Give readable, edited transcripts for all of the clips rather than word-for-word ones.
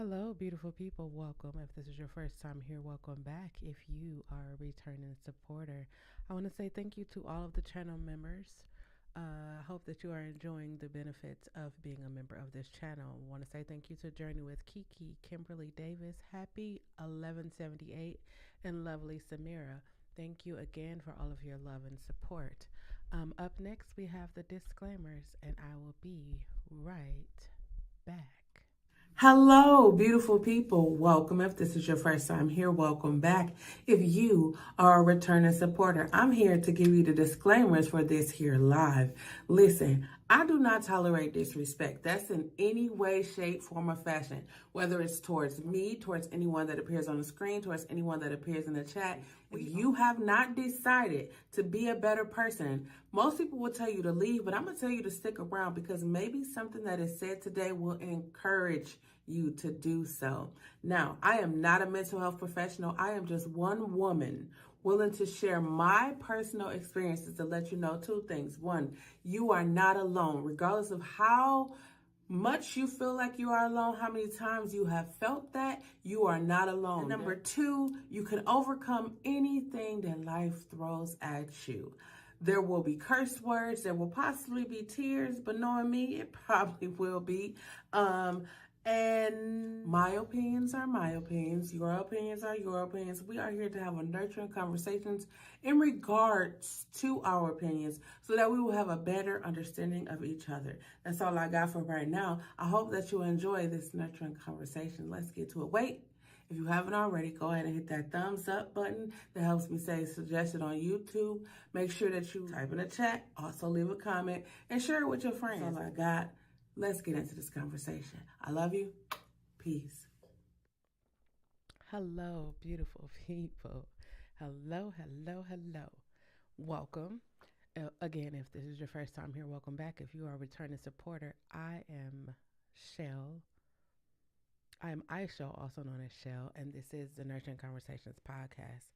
Hello, beautiful people. Welcome. If this is your first time here, welcome back. If you are a returning supporter, I want to say thank you to all of the channel members. I hope that you are enjoying the benefits of being a member of this channel. I want to say thank you to Journey with Kiki, Kimberly Davis, Happy 1178, and Lovely Samira. Thank you again for all of your love and support. Up next, we have the disclaimers, and I will be right back. Hello, beautiful people. Welcome. If this is your first time here, welcome back. If you are a returning supporter, I'm here to give you the disclaimers for this here live. Listen, I do not tolerate disrespect. That's in any way, shape, form, or fashion, whether it's towards me, towards anyone that appears on the screen, towards anyone that appears in the chat. If you have not decided to be a better person, most people will tell you to leave, but I'm going to tell you to stick around because maybe something that is said today will encourage you to do so. Now, I am not a mental health professional. I am just one woman willing to share my personal experiences to let you know two things. One, you are not alone, regardless of how much you feel like you are alone, how many times you have felt that, you are not alone. And number two, you can overcome anything that life throws at you. There will be curse words, there will possibly be tears, but knowing me, it probably will be. And my opinions are my opinions. Your opinions are your opinions. We are here to have a nurturing conversations in regards to our opinions so that we will have a better understanding of each other. That's all I got for right now. I hope that you enjoy this nurturing conversation. Let's get to it. Wait. If you haven't already, go ahead and hit that thumbs up button that helps me say suggested on YouTube. Make sure that you type in the chat, also leave a comment, and share it with your friends. That's all I got. Let's get into this conversation. I love you. Peace. Hello, beautiful people. Hello, hello, hello. Welcome. Again, if this is your first time here, welcome back. If you are a returning supporter, I am Chelle. I am Aisha, also known as Chelle, and this is the Nurturing Conversations podcast.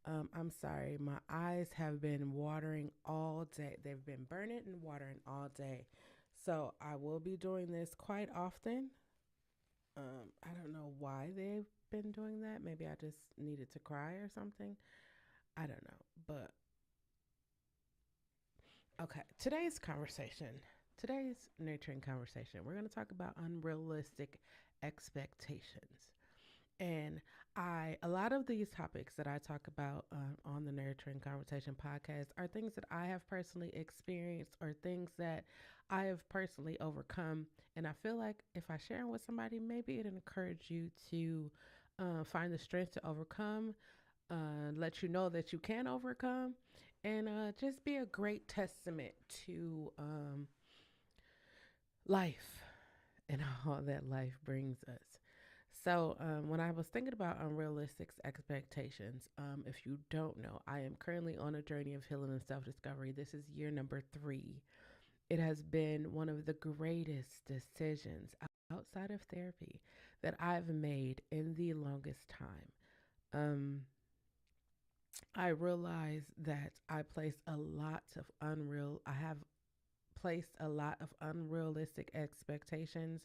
I'm sorry, my eyes have been watering all day. They've been burning and watering all day. So I will be doing this quite often. I don't know why they've been doing that. Maybe I just needed to cry or something. I don't know. But okay, today's nurturing conversation, we're going to talk about unrealistic expectations. And a lot of these topics that I talk about on the Nurturing Conversation podcast are things that I have personally experienced or things that I have personally overcome. And I feel like if I share them with somebody, maybe it'll encourage you to find the strength to overcome, let you know that you can overcome, and just be a great testament to life and all that life brings us. So, when I was thinking about unrealistic expectations, if you don't know, I am currently on a journey of healing and self discovery. This is year number 3. It has been one of the greatest decisions outside of therapy that I've made in the longest time. Um, I realized that I have placed a lot of unrealistic expectations,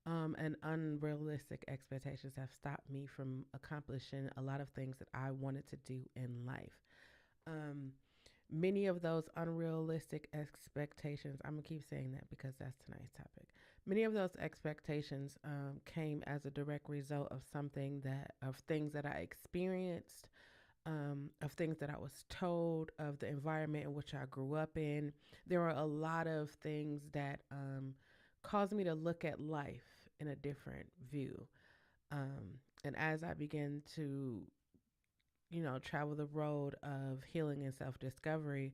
and unrealistic expectations have stopped me from accomplishing a lot of things that I wanted to do in life. Um, Many of those unrealistic expectations, I'm gonna keep saying that because that's tonight's topic. Many of those expectations came as a direct result of things that I experienced, of things that I was told, of the environment in which I grew up in. There were a lot of things that caused me to look at life in a different view. And as I began to, travel the road of healing and self discovery,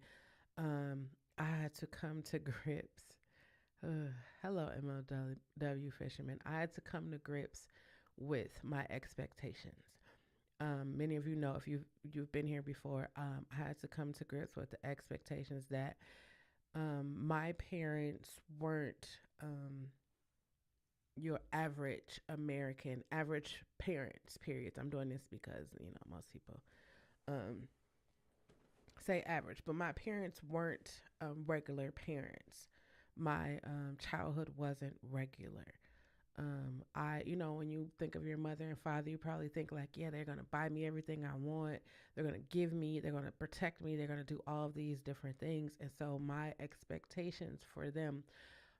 um, I had to come to grips. Hello, MLW fisherman. I had to come to grips with my expectations. Many of you know if you've been here before. I had to come to grips with the expectations that my parents weren't your average American, average parents. Periods. I'm doing this because most people um, say average, but my parents weren't regular parents. My childhood wasn't regular. When you think of your mother and father, you probably think like, yeah, they're going to buy me everything I want. They're going to give me, they're going to protect me. They're going to do all of these different things. And so my expectations for them,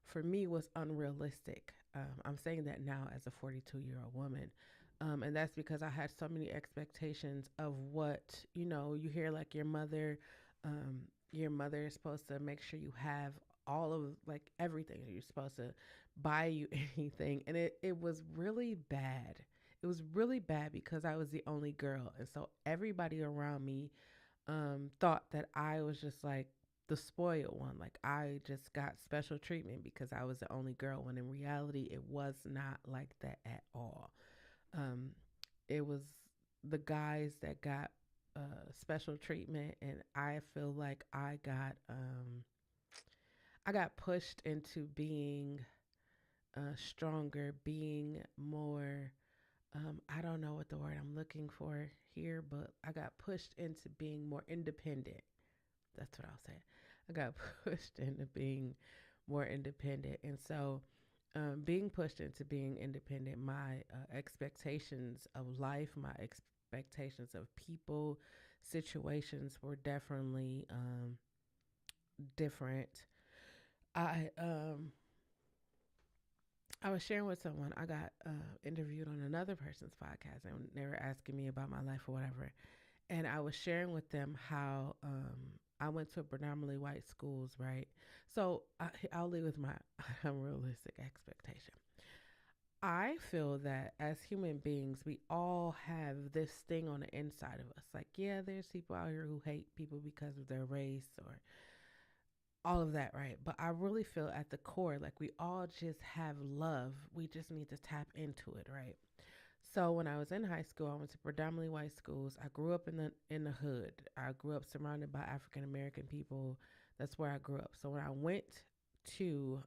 for me, was unrealistic. I'm saying that now as a 42-year-old woman. And that's because I had so many expectations of what, you hear like um, your mother is supposed to make sure you have all of like everything. You're supposed to buy you anything. And it was really bad. It was really bad because I was the only girl. And so everybody around me thought that I was just like the spoiled one. Like I just got special treatment because I was the only girl, when in reality, it was not like that at all. Um, it was the guys that got special treatment, and I feel like I got pushed into being stronger, being more. I don't know what the word I'm looking for here, but I got pushed into being more independent. That's what I'll say. I got pushed into being more independent. And so, being pushed into being independent, my expectations of life, my expectations of people, situations were definitely different. I um, I was sharing with someone. I got interviewed on another person's podcast, and they were asking me about my life or whatever. And I was sharing with them how I went to predominantly white schools, right? So I'll leave with my unrealistic expectation. I feel that as human beings, we all have this thing on the inside of us. Like, yeah, there's people out here who hate people because of their race or all of that, right? But I really feel at the core, like we all just have love. We just need to tap into it, right? So when I was in high school, I went to predominantly white schools. I grew up in the hood. I grew up surrounded by African American people. That's where I grew up. So to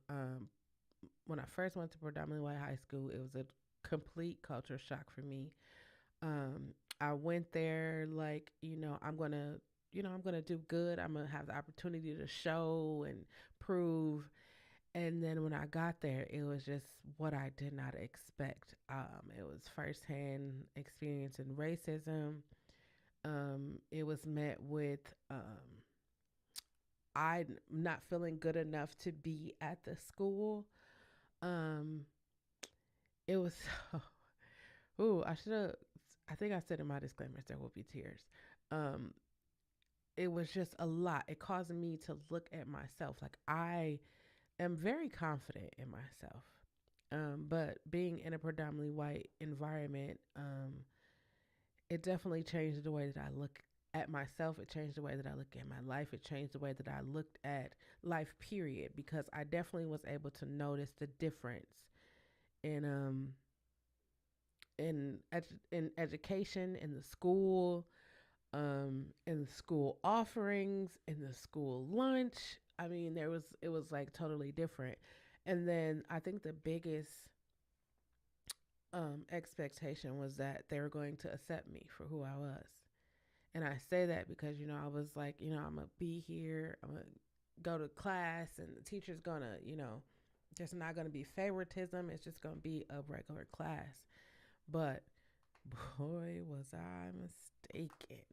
when I first went to predominantly white high school, it was a complete culture shock for me. I went there like, I'm gonna do good. I'm gonna have the opportunity to show and prove. And then when I got there, it was just what I did not expect. It was firsthand experience in racism. It was met with I not feeling good enough to be at the school. Um, it was ooh, I should have. I think I said in my disclaimers there will be tears. Um, it was just a lot. It caused me to look at myself. Like I am very confident in myself. But being in a predominantly white environment, it definitely changed the way that I look at myself. It changed the way that I look at my life. It changed the way that I looked at life, period, because I definitely was able to notice the difference in in education, in the school, in the school offerings, in the school lunch. I mean, it was like totally different. And then I think the biggest expectation was that they were going to accept me for who I was. And I say that because, I was like, I'm going to be here, I'm going to go to class, and the teacher's going to, there's not going to be favoritism. It's just going to be a regular class. But boy, was I mistaken.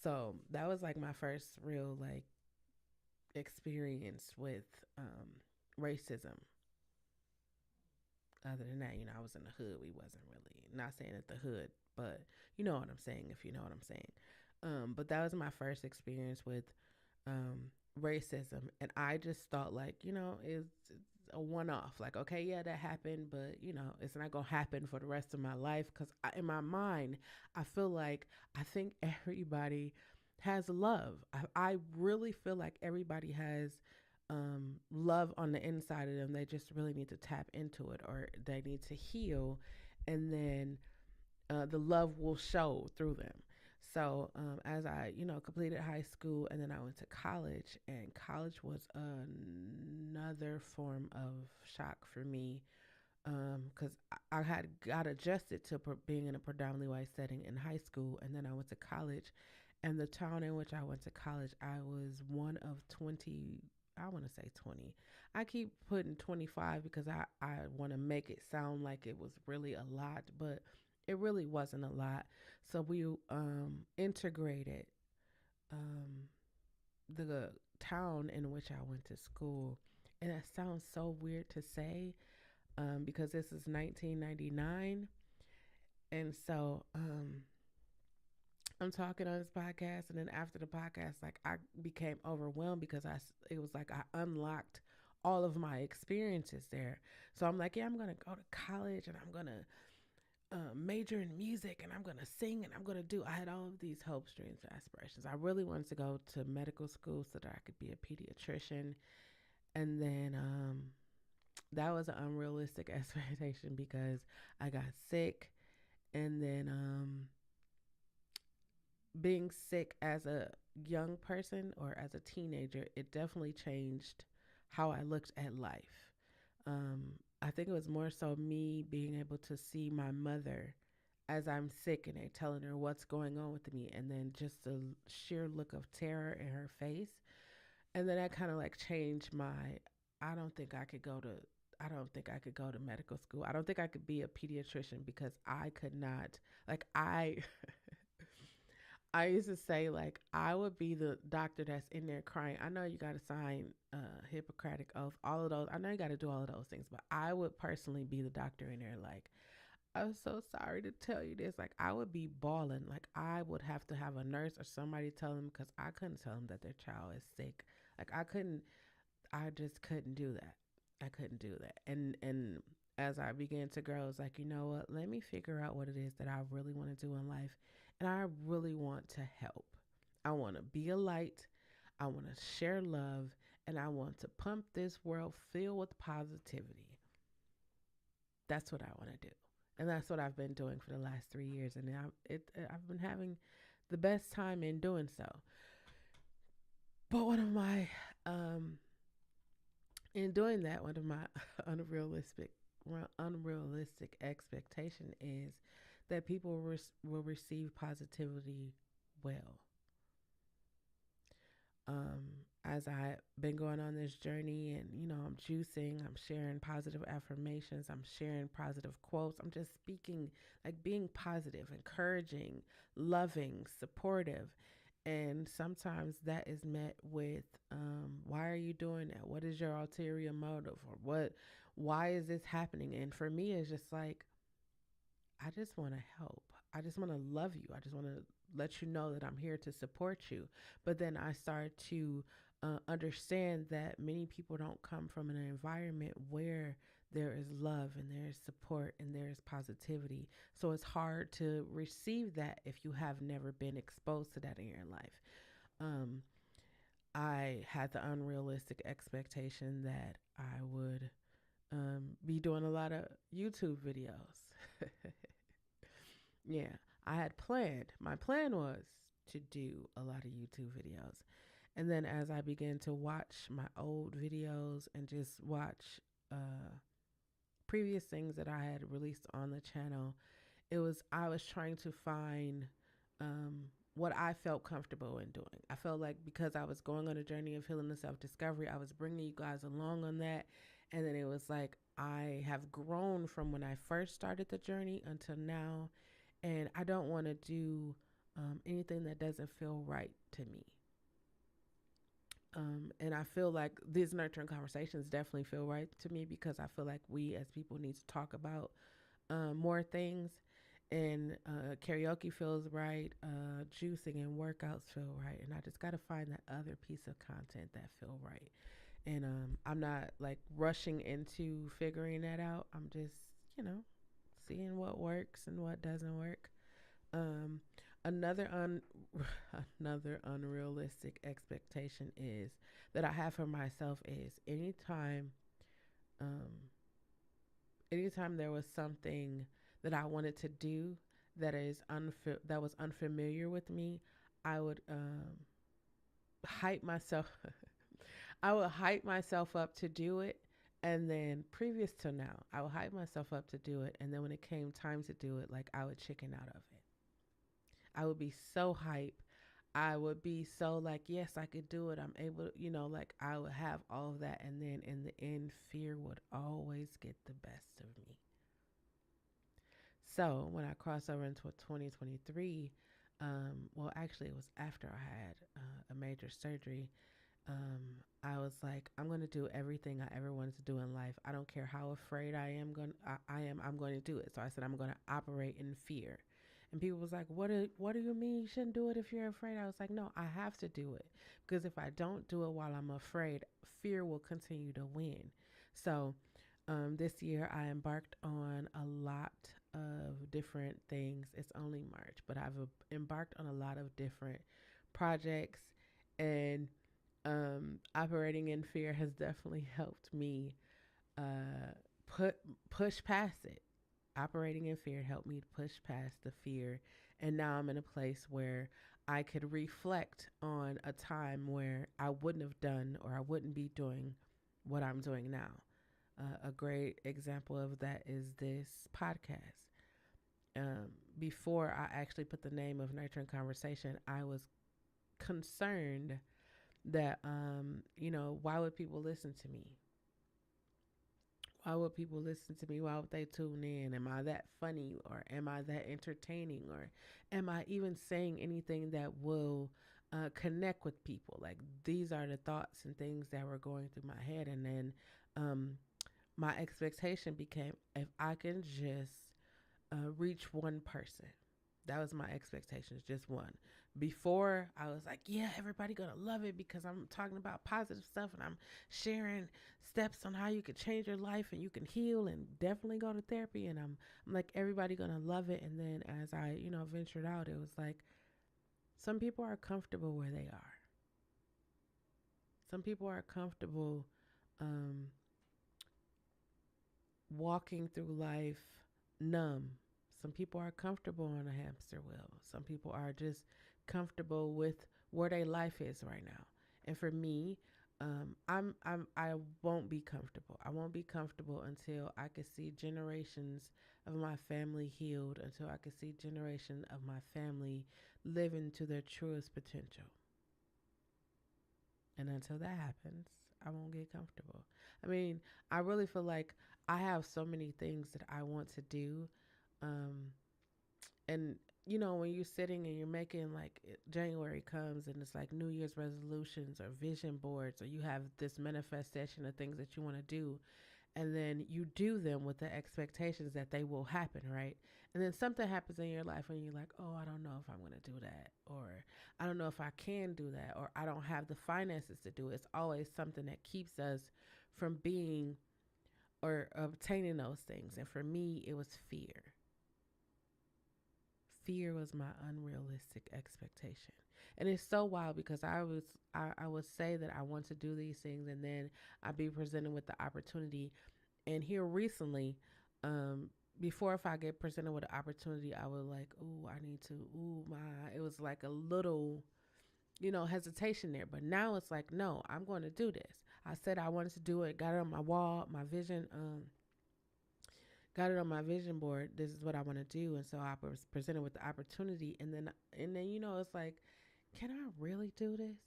So that was like my first real like experience with racism. Other than that, I was in the hood. We wasn't really, not saying at the hood, but you know what I'm saying, if you know what I'm saying. But that was my first experience with um, racism. And I just thought, like, it's a one off. Like, okay, yeah, that happened, but, it's not going to happen for the rest of my life. Because in my mind, I feel like I think everybody has love. I really feel like everybody has love on the inside of them. They just really need to tap into it, or they need to heal, and then the love will show through them. So as I, completed high school, and then I went to college, and college was another form of shock for me because I had got adjusted to being in a predominantly white setting in high school, and then I went to college, and the town in which I went to college, I was one of 20. I want to say 20. I keep putting 25 because I want to make it sound like it was really a lot, but it really wasn't a lot. So we integrated um, the town in which I went to school. And that sounds so weird to say because this is 1999. And so I'm talking on this podcast, and then after the podcast, like I became overwhelmed because it was like I unlocked all of my experiences there. So I'm like, yeah, I'm gonna go to college, and I'm gonna major in music, and I'm gonna sing, and I'm gonna do. I had all of these hopes, dreams, and aspirations. I really wanted to go to medical school so that I could be a pediatrician, and then that was an unrealistic expectation because I got sick, and then being sick as a young person or as a teenager, it definitely changed how I looked at life. I think it was more so me being able to see my mother as I'm sick and they telling her what's going on with me, and then just the sheer look of terror in her face. And then that kind of like changed my. I don't think I could go to. I don't think I could go to medical school. I don't think I could be a pediatrician because I could not. Like I, I used to say like I would be the doctor that's in there crying. I know you got to sign Hippocratic oath, all of those. I know you got to do all of those things, but I would personally be the doctor in there like I'm so sorry to tell you this. Like I would be bawling. Like I would have to have a nurse or somebody tell them because I couldn't tell them that their child is sick. Like I couldn't. I just couldn't do that. I couldn't do that. And as I began to grow, I was like, you know what? Let me figure out what it is that I really want to do in life, and I really want to help. I want to be a light. I want to share love, and I want to pump this world filled with positivity. That's what I want to do, and that's what I've been doing for the last 3 years. And I've been having the best time in doing so. But one of my in doing that, one of my unrealistic unrealistic expectation is that people will receive positivity well. um, as I've been going on this journey, and I'm juicing, I'm sharing positive affirmations, I'm sharing positive quotes, I'm just speaking, like being positive, encouraging, loving, supportive. And sometimes that is met with, why are you doing that? What is your ulterior motive? Or why is this happening? And for me, it's just like, I just want to help. I just want to love you. I just want to let you know that I'm here to support you. But then I start to understand that many people don't come from an environment where there is love and there is support and there is positivity. So it's hard to receive that if you have never been exposed to that in your life. Um, I had the unrealistic expectation that I would be doing a lot of YouTube videos. Yeah, I had planned. My plan was to do a lot of YouTube videos. And then as I began to watch my old videos and just watch previous things that I had released on the channel, I was trying to find what I felt comfortable in doing. I felt like because I was going on a journey of healing and self discovery, I was bringing you guys along on that. And then it was like I have grown from when I first started the journey until now, and I don't want to do anything that doesn't feel right to me. And I feel like these nurturing conversations definitely feel right to me because I feel like we as people need to talk about more things. And karaoke feels right, juicing and workouts feel right, and I just got to find that other piece of content that feel right. And I'm not like rushing into figuring that out. I'm just, you know, seeing what works and what doesn't work. Um, another un another unrealistic expectation is that I have for myself is um, anytime there was something that I wanted to do that was unfamiliar with me, I would hype myself. I would hype myself up to do it, and then previous to now, I would hype myself up to do it, and then when it came time to do it, like I would chicken out of it. I would be so hype. I would be so like, yes, I could do it. I'm able, like I would have all of that. And then in the end, fear would always get the best of me. So when I crossed over into 2023, well, actually, it was after I had a major surgery. I was like, I'm going to do everything I ever wanted to do in life. I don't care how afraid I am, I'm going to do it. So I said, I'm going to operate in fear. And people was like, what do you mean you shouldn't do it if you're afraid? I was like, no, I have to do it because if I don't do it while I'm afraid, fear will continue to win. So this year I embarked on a lot of different things. It's only March, but I've embarked on a lot of different projects, and operating in fear has definitely helped me uh, put push past it. Operating in fear helped me to push past the fear, and now I'm in a place where I could reflect on a time where I wouldn't have done or I wouldn't be doing what I'm doing now. A great example of that is this podcast. Um, Before I actually put the name of Nurturing Conversation, I was concerned that, why would people listen to me? Why would people listen to me? Why would they tune in? Am I that funny or am I that entertaining or am I even saying anything that will connect with people? Like these are the thoughts and things that were going through my head. And then um, my expectation became if I can just reach one person. That was my expectations, just one. Before I was like, yeah, everybody gonna love it because I'm talking about positive stuff and I'm sharing steps on how you can change your life and you can heal and definitely go to therapy. And I'm like, everybody gonna love it. And then as I, ventured out, it was like some people are comfortable where they are. Some people are comfortable um, walking through life numb. Some people are comfortable on a hamster wheel. Some people are just comfortable with where their life is right now. And for me, I won't be comfortable. I won't be comfortable until I can see generations of my family healed, until I can see generations of my family living to their truest potential. And until that happens, I won't get comfortable. I mean, I really feel like I have so many things that I want to do. Um, and, when you're sitting and you're making like January comes and it's like New Year's resolutions or vision boards, or you have this manifestation of things that you want to do, and then you do them with the expectations that they will happen, right? And then something happens in your life and you're like, oh, I don't know if I'm going to do that, or I don't know if I can do that, or I don't have the finances to do it. It's always something that keeps us from being or obtaining those things. And for me, it was fear. Fear was my unrealistic expectation. And it's so wild because I would say that I want to do these things and then I'd be presented with the opportunity. And here recently, um, before if I get presented with an opportunity, I would like, ooh, I need to, ooh, my, it was like a little, hesitation there. But now it's like, no, I'm going to do this. I said I wanted to do it, got it on my wall, my vision, got it on my vision board. This is what I want to do. And so I was presented with the opportunity. And then, it's like, can I really do this?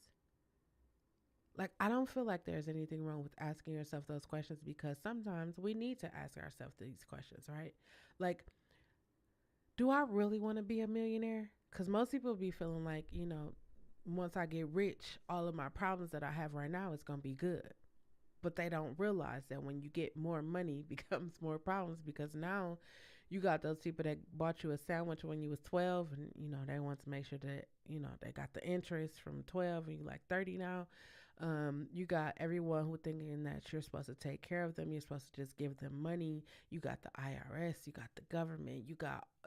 Like, I don't feel like there's anything wrong with asking yourself those questions because sometimes we need to ask ourselves these questions, right? Like, do I really want to be a millionaire? Because most people be feeling like, once I get rich, all of my problems that I have right now is going to be good. But they don't realize that when you get more money becomes more problems because now you got those people that bought you a sandwich when you was 12 and they want to make sure that they got the interest from 12 and you like 30 now. You got everyone who thinking that you're supposed to take care of them, you're supposed to just give them money. You got the IRS, you got the government,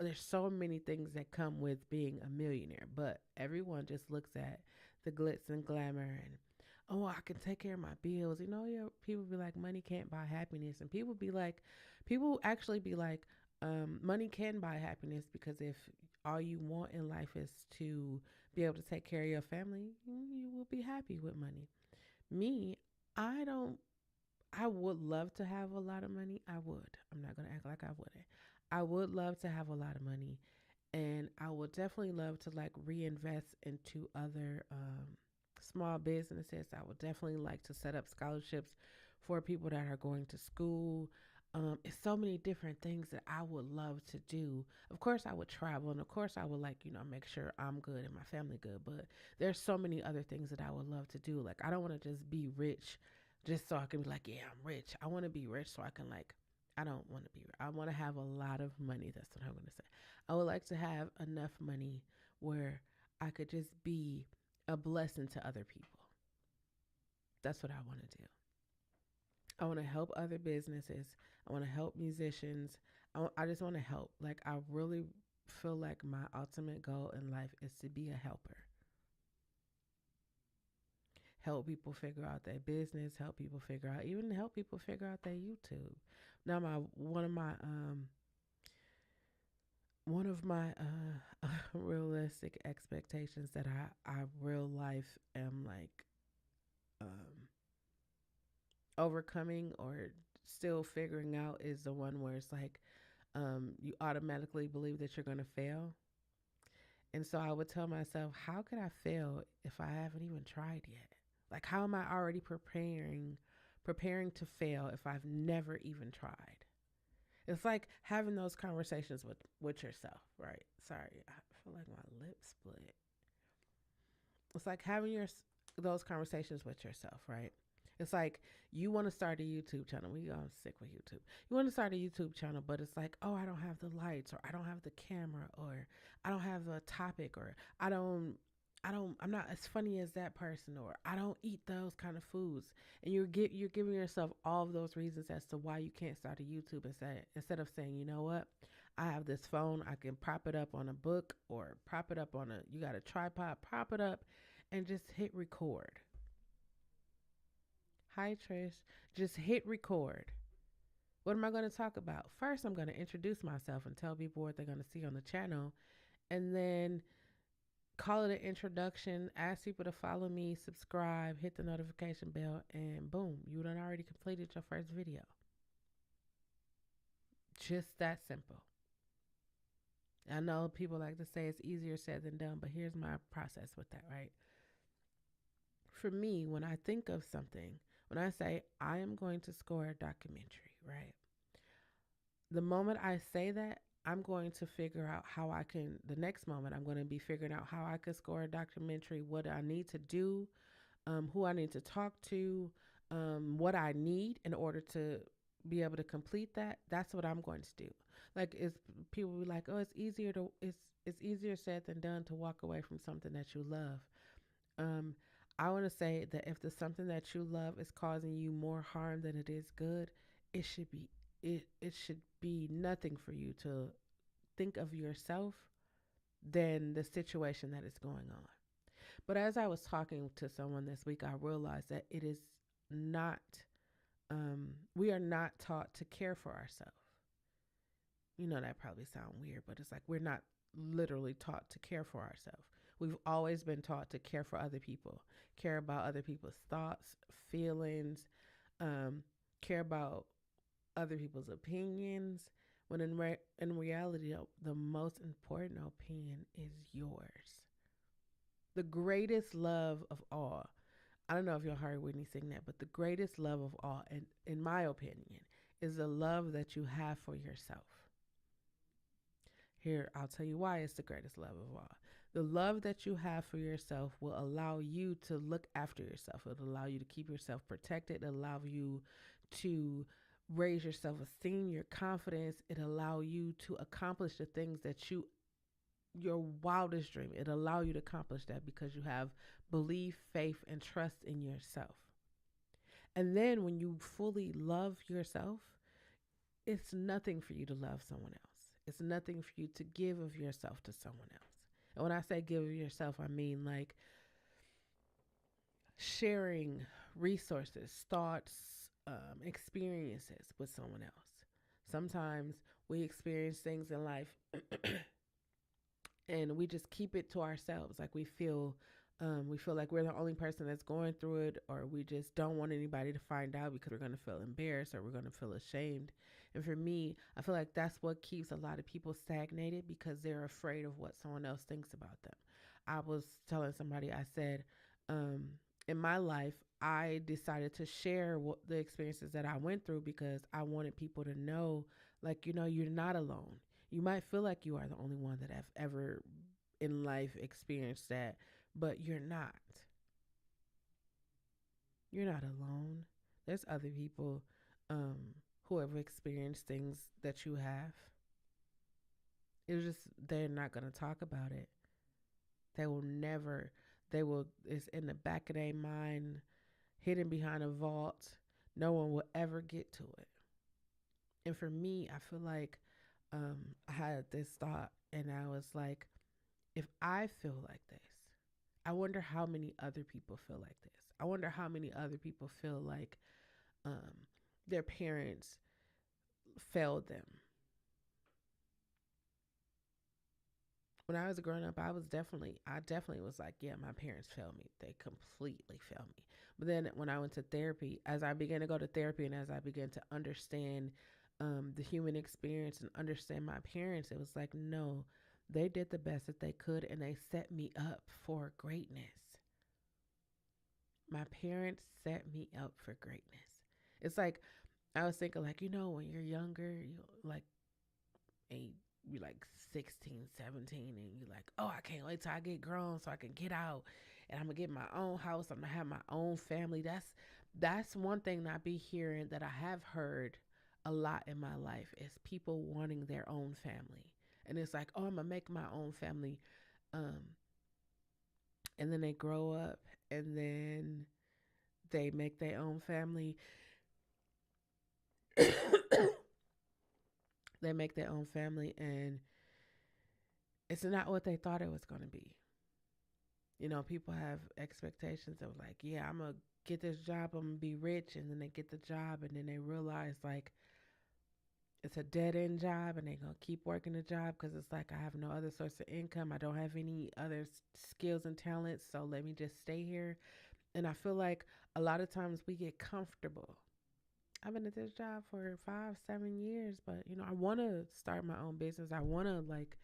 there's so many things that come with being a millionaire, but everyone just looks at the glitz and glamour and, oh, I can take care of my bills. Yeah, people be like, money can't buy happiness. And people actually be like, money can buy happiness because if all you want in life is to be able to take care of your family, you will be happy with money. Me, I don't, I would love to have a lot of money. I would. I'm not going to act like I wouldn't. I would love to have a lot of money. And I would definitely love to like reinvest into other small businesses. I would definitely like to set up scholarships for people that are going to school. It's so many different things that I would love to do. Of course, I would travel, and of course, I would like, make sure I'm good and my family good. But there's so many other things that I would love to do. Like, I don't want to just be rich just so I can be like, yeah, I'm rich. I want to be rich so I can like, I don't want to be. I want to have a lot of money. That's what I'm going to say. I would like to have enough money where I could just be a blessing to other people. That's what I want to do. I want to help other businesses. I want to help musicians. I just want to help. Like, I really feel like my ultimate goal in life is to be a helper. Help people figure out their business, help people figure out, even help people figure out their YouTube. Now, one of my realistic expectations that I real life am like um overcoming or still figuring out is the one where it's like you automatically believe that you're going to fail. And so I would tell myself, how could I fail if I haven't even tried yet? Like, how am I already preparing to fail if I've never even tried? It's like having those conversations with yourself, right? Sorry, I feel like my lip split. It's like having those conversations with yourself, right? It's like you want to start a YouTube channel. I'm sick with YouTube. You want to start a YouTube channel, but it's like, oh, I don't have the lights, or I don't have the camera, or I don't have a topic, or I'm not as funny as that person, or I don't eat those kind of foods. And you're giving yourself all of those reasons as to why you can't start a YouTube, instead of saying, you know what, I have this phone, I can prop it up on a book, or prop it up on you got a tripod, prop it up, and just hit record. Hi, Trish. Just hit record. What am I going to talk about? First, I'm going to introduce myself and tell people what they're going to see on the channel, and then call it an introduction, ask people to follow me, subscribe, hit the notification bell, and boom, you done already completed your first video. Just that simple. I know people like to say it's easier said than done, but here's my process with that, right? For me, when I think of something, when I say I am going to score a documentary, right? The moment I say that, I'm going to figure out how I can, the next moment, I'm going to be figuring out how I can score a documentary, what I need to do, who I need to talk to, what I need in order to be able to complete that. That's what I'm going to do. Like, it's people be like, oh, it's easier said than done to walk away from something that you love. Um, I want to say that if the something that you love is causing you more harm than it is good, it should be it should be nothing for you to think of yourself than the situation that is going on. But as I was talking to someone this week, I realized that it is not, we are not taught to care for ourselves. You know, that probably sounds weird, but it's like we're not literally taught to care for ourselves. We've always been taught to care for other people, care about other people's thoughts, feelings, um, care about other people's opinions. When in reality, the most important opinion is yours. The greatest love of all. I don't know if y'all heard Whitney sing that, but the greatest love of all, and in my opinion, is the love that you have for yourself. Here, I'll tell you why it's the greatest love of all. The love that you have for yourself will allow you to look after yourself. It'll allow you to keep yourself protected. It'll allow you to raise your self-esteem, your confidence. It'll allow you to accomplish the things that your wildest dream. It'll allow you to accomplish that because you have belief, faith, and trust in yourself. And then when you fully love yourself, it's nothing for you to love someone else. It's nothing for you to give of yourself to someone else. And when I say give of yourself, I mean like sharing resources, thoughts, experiences with someone else. Sometimes we experience things in life and we just keep it to ourselves. Like we feel We feel like we're the only person that's going through it, or we just don't want anybody to find out because we're going to feel embarrassed or we're going to feel ashamed. And for me, I feel like that's what keeps a lot of people stagnated because they're afraid of what someone else thinks about them. I was telling somebody, I said, um, in my life, I decided to share the experiences that I went through because I wanted people to know, like, you're not alone. You might feel like you are the only one that have ever in life experienced that, but you're not. You're not alone. There's other people um, who have experienced things that you have. It's just they're not going to talk about it. They will never. They will. It's in the back of their mind, hidden behind a vault. No one will ever get to it. And for me, I feel like I had this thought, and I was like, if I feel like this, I wonder how many other people feel like this. I wonder how many other people feel like um, their parents failed them. When I was growing up, I definitely was like, yeah, my parents failed me. They completely failed me. But then when I went to therapy, as I began to go to therapy and as I began to understand the human experience and understand my parents, it was like, no, they did the best that they could and they set me up for greatness. My parents set me up for greatness. It's like I was thinking, like, when you're younger, you like and you're like 16, 17, and you're like, oh, I can't wait till I get grown so I can get out and I'm gonna get my own house. I'm gonna have my own family. That's one thing that I be hearing that I have heard a lot in my life is people wanting their own family. And it's like, oh, I'm gonna make my own family. Um, and then they grow up and then they make their own family. They make their own family and it's not what they thought it was going to be. People have expectations of like, yeah, I'm going to get this job, I'm going to be rich. And then they get the job and then they realize like it's a dead end job and they're going to keep working the job because it's like I have no other source of income. I don't have any other skills and talents. So let me just stay here. And I feel like a lot of times we get comfortable. I've been at this job for 5, 7 years, but I want to start my own business. I want to like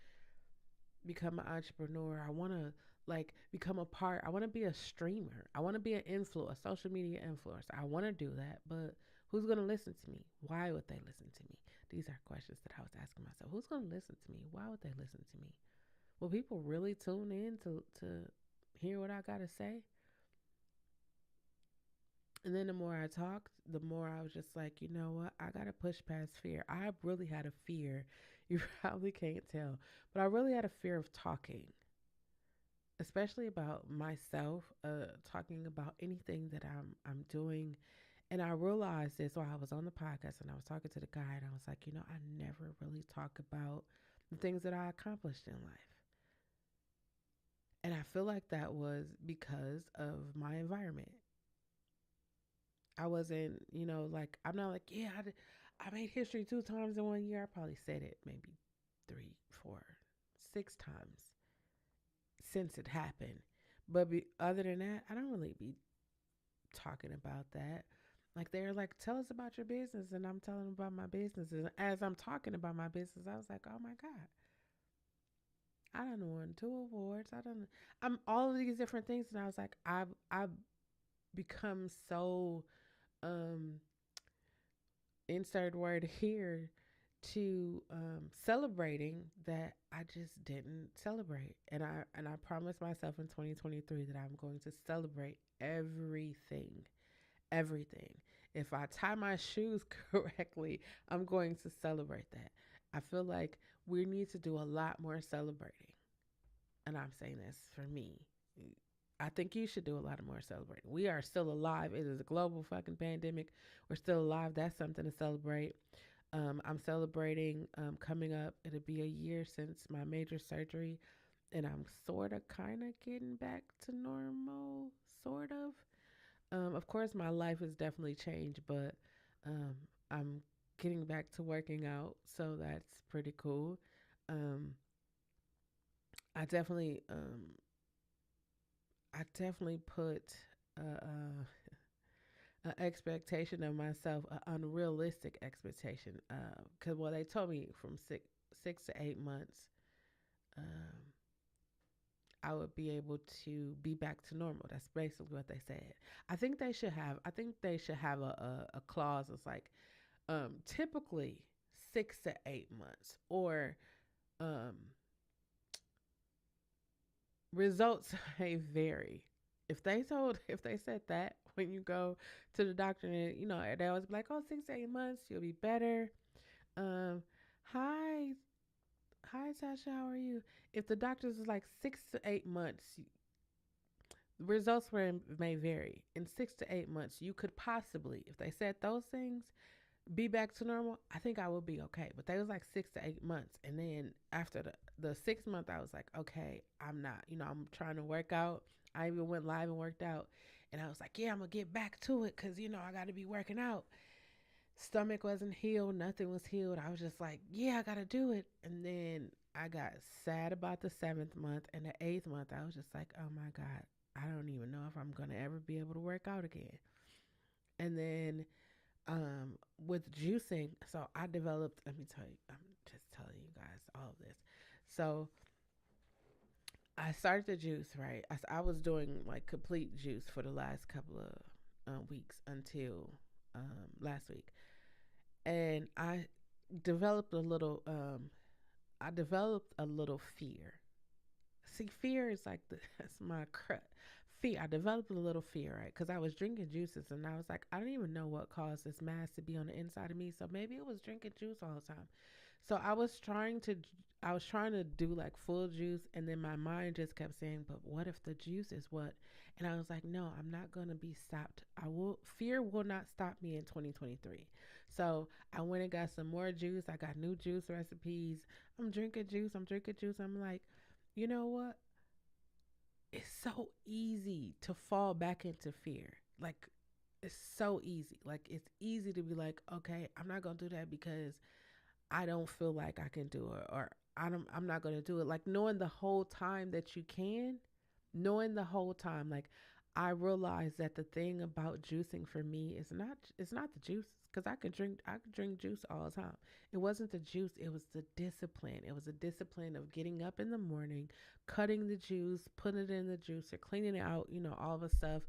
become an entrepreneur. I want to like become a part. I want to be a streamer. I want to be an influencer, a social media influencer. I want to do that, but who's going to listen to me? Why would they listen to me? These are questions that I was asking myself. Who's going to listen to me? Why would they listen to me? Will people really tune in to hear what I got to say? And then the more I talked, the more I was just like, you know what? I got to push past fear. I really had a fear. You probably can't tell, but I really had a fear of talking, especially about myself, talking about anything that I'm doing. And I realized this while I was on the podcast and I was talking to the guy and I was like, I never really talk about the things that I accomplished in life. And I feel like that was because of my environment. I wasn't, like, I'm not like, yeah, I made history 2 times in 1 year. I probably said it maybe 3, 4, 6 times since it happened. But other than that, I don't really be talking about that. Like they're like, tell us about your business, and I'm telling them about my business. And as I'm talking about my business, I was like, oh my god, I done won 2 awards. I'm all of these different things, and I was like, I've become so um insert word here to celebrating that I just didn't celebrate. And I promised myself in 2023 that I'm going to celebrate everything. Everything. If I tie my shoes correctly, I'm going to celebrate that. I feel like we need to do a lot more celebrating. And I'm saying this for me. I think you should do a lot of more celebrating. We are still alive. It is a global fucking pandemic. We're still alive. That's something to celebrate. I'm celebrating coming up. It'll be a year since my major surgery, and I'm sort of kind of getting back to normal, sort of. Of course, my life has definitely changed, but um, I'm getting back to working out, so that's pretty cool. Um, I definitely I definitely put a expectation of myself, an unrealistic expectation. Because well, they told me from 6 to 8 months, um, I would be able to be back to normal. That's basically what they said. I think they should have. I think they should have a clause that's like, typically 6 to 8 months, or um, results may vary. If they said that when you go to the doctor, and they always be like, oh, 6 to 8 months, you'll be better. Um, hi, hi, Tasha, how are you? If the doctors is like 6 to 8 months, results may vary. In 6 to 8 months, you could possibly, if they said those things, be back to normal. I think I would be okay. But they was like 6 to 8 months, and then after the 6 month, I was like, okay, I'm not. I'm trying to work out. I even went live and worked out, and I was like, yeah, I'm gonna get back to it because I got to be working out. Stomach wasn't healed. Nothing was healed. I was just like, yeah, I got to do it. And then I got sad about the 7th month, and the 8th month. I was just like, oh my god, I don't even know if I'm gonna ever be able to work out again. And then with juicing, so I developed, let me tell you, I'm just telling you guys all of this. So I started the juice, right? I was doing like complete juice for the last couple of weeks until last week. And developed a little I developed a little fear. See, fear is like that's my crut. Fear. I developed a little fear, right? Because I was drinking juices, and I was like, I don't even know what caused this mass to be on the inside of me. So maybe it was drinking juice all the time. So I was trying to do like full juice, and then my mind just kept saying, "But what if the juice is what?" And I was like, "No, I'm not gonna be stopped. Fear will not stop me in 2023." So I went and got some more juice. I got new juice recipes. I'm drinking juice. I'm drinking juice. I'm like, you know what? It's so easy to fall back into fear. Like, it's so easy. Like, it's easy to be like, okay, I'm not gonna do that because I don't feel like I can do it, or I'm not gonna do it. Like, knowing the whole time that you can, knowing the whole time, like, I realized that the thing about juicing for me is not it's not the juice, because I could drink juice all the time. It wasn't the juice, it was the discipline. It was a discipline of getting up in the morning, cutting the juice, putting it in the juicer, cleaning it out, all the stuff,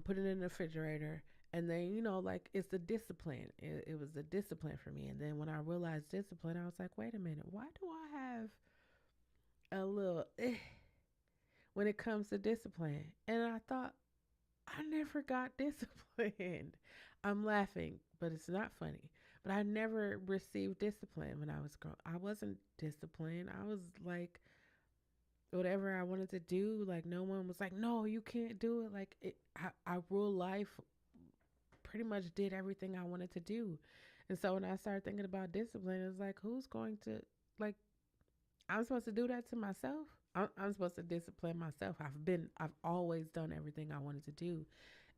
putting it in the refrigerator. And then, like, it's the discipline. It was the discipline for me. And then when I realized discipline, I was like, wait a minute, why do I have a little when it comes to discipline? And I thought, I never got disciplined. I'm laughing, but it's not funny. But I never received discipline when I was growing. I wasn't disciplined. I was like, whatever I wanted to do, like, no one was like, no, you can't do it. Like, I rule life, pretty much did everything I wanted to do. And so when I started thinking about discipline, it was like, who's going to, like, I'm supposed to do that to myself? I'm supposed to discipline myself. I've always done everything I wanted to do.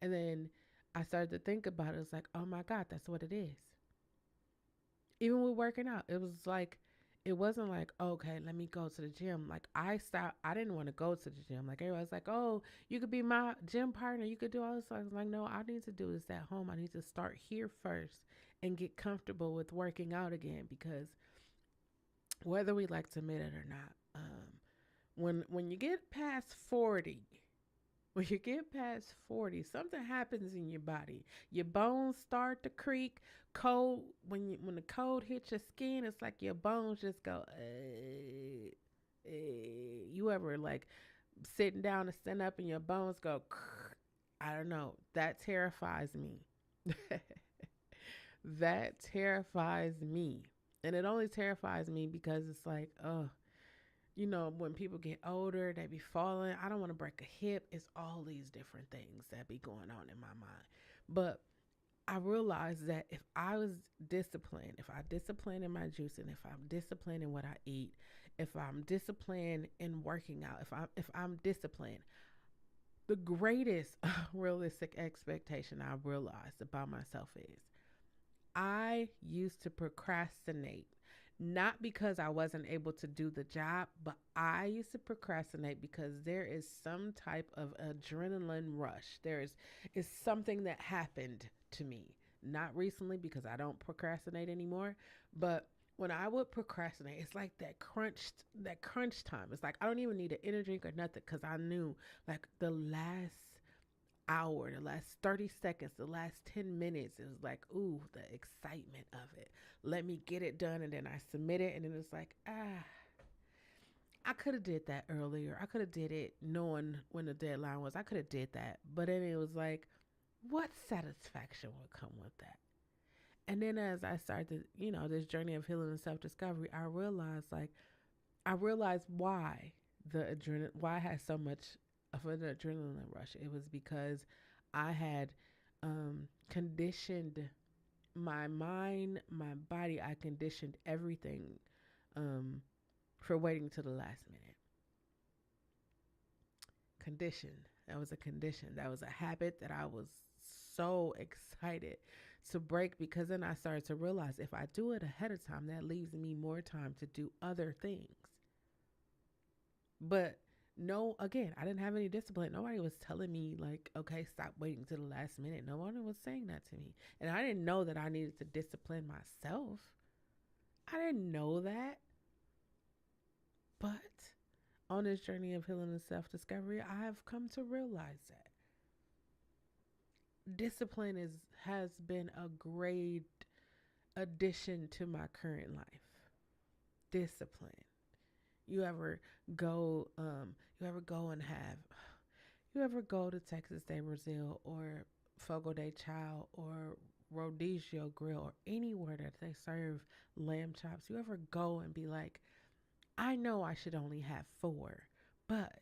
And then I started to think about it. It's like, oh my God, that's what it is. Even with working out, it was like, it wasn't like, okay, let me go to the gym. Like, I didn't want to go to the gym. Like, everybody's like, oh, you could be my gym partner. You could do all this. I was like, no, I need to do this at home. I need to start here first and get comfortable with working out again, because whether we like to admit it or not, when you get past 40, when you get past 40, something happens in your body. Your bones start to creak. Cold when the cold hits your skin, it's like your bones just go. You ever like sitting down and stand up and your bones go? I don't know. That terrifies me. That terrifies me, and it only terrifies me because it's like, oh, when people get older, they be falling. I don't want to break a hip. It's all these different things that be going on in my mind. But I realized that if I was disciplined, if I discipline in my juicing, if I'm disciplined in what I eat, if I'm disciplined in working out, if I'm disciplined, the greatest realistic expectation I realized about myself is I used to procrastinate Not because I wasn't able to do the job, but I used to procrastinate because there is some type of adrenaline rush. Is something that happened to me. Not recently because I don't procrastinate anymore, but when I would procrastinate, it's like that crunch time. It's like I don't even need an energy drink or nothing because I knew like the last hour, the last 30 seconds, the last 10 minutes, it was like, ooh, the excitement of it. Let me get it done. And then I submit it. And then it's like, I could have did that earlier. I could have did it knowing when the deadline was. I could have did that. But then it was like, what satisfaction would come with that? And then as I started, this journey of healing and self-discovery, I realized why I had so much of an adrenaline rush. It was because I had conditioned my mind, my body. I conditioned everything um, for waiting to the last minute. Condition. That was a condition. That was a habit that I was so excited to break because then I started to realize if I do it ahead of time, that leaves me more time to do other things. But no, again, I didn't have any discipline. Nobody was telling me, like, okay, stop waiting to the last minute. No one was saying that to me. And I didn't know that I needed to discipline myself. I didn't know that. But on this journey of healing and self discovery, I have come to realize that discipline has been a great addition to my current life. Discipline. You ever go and have you ever go to Texas de Brazil or Fogo de Chao or Rodizio Grill or anywhere that they serve lamb chops? You ever go and be like, I know I should only have four, but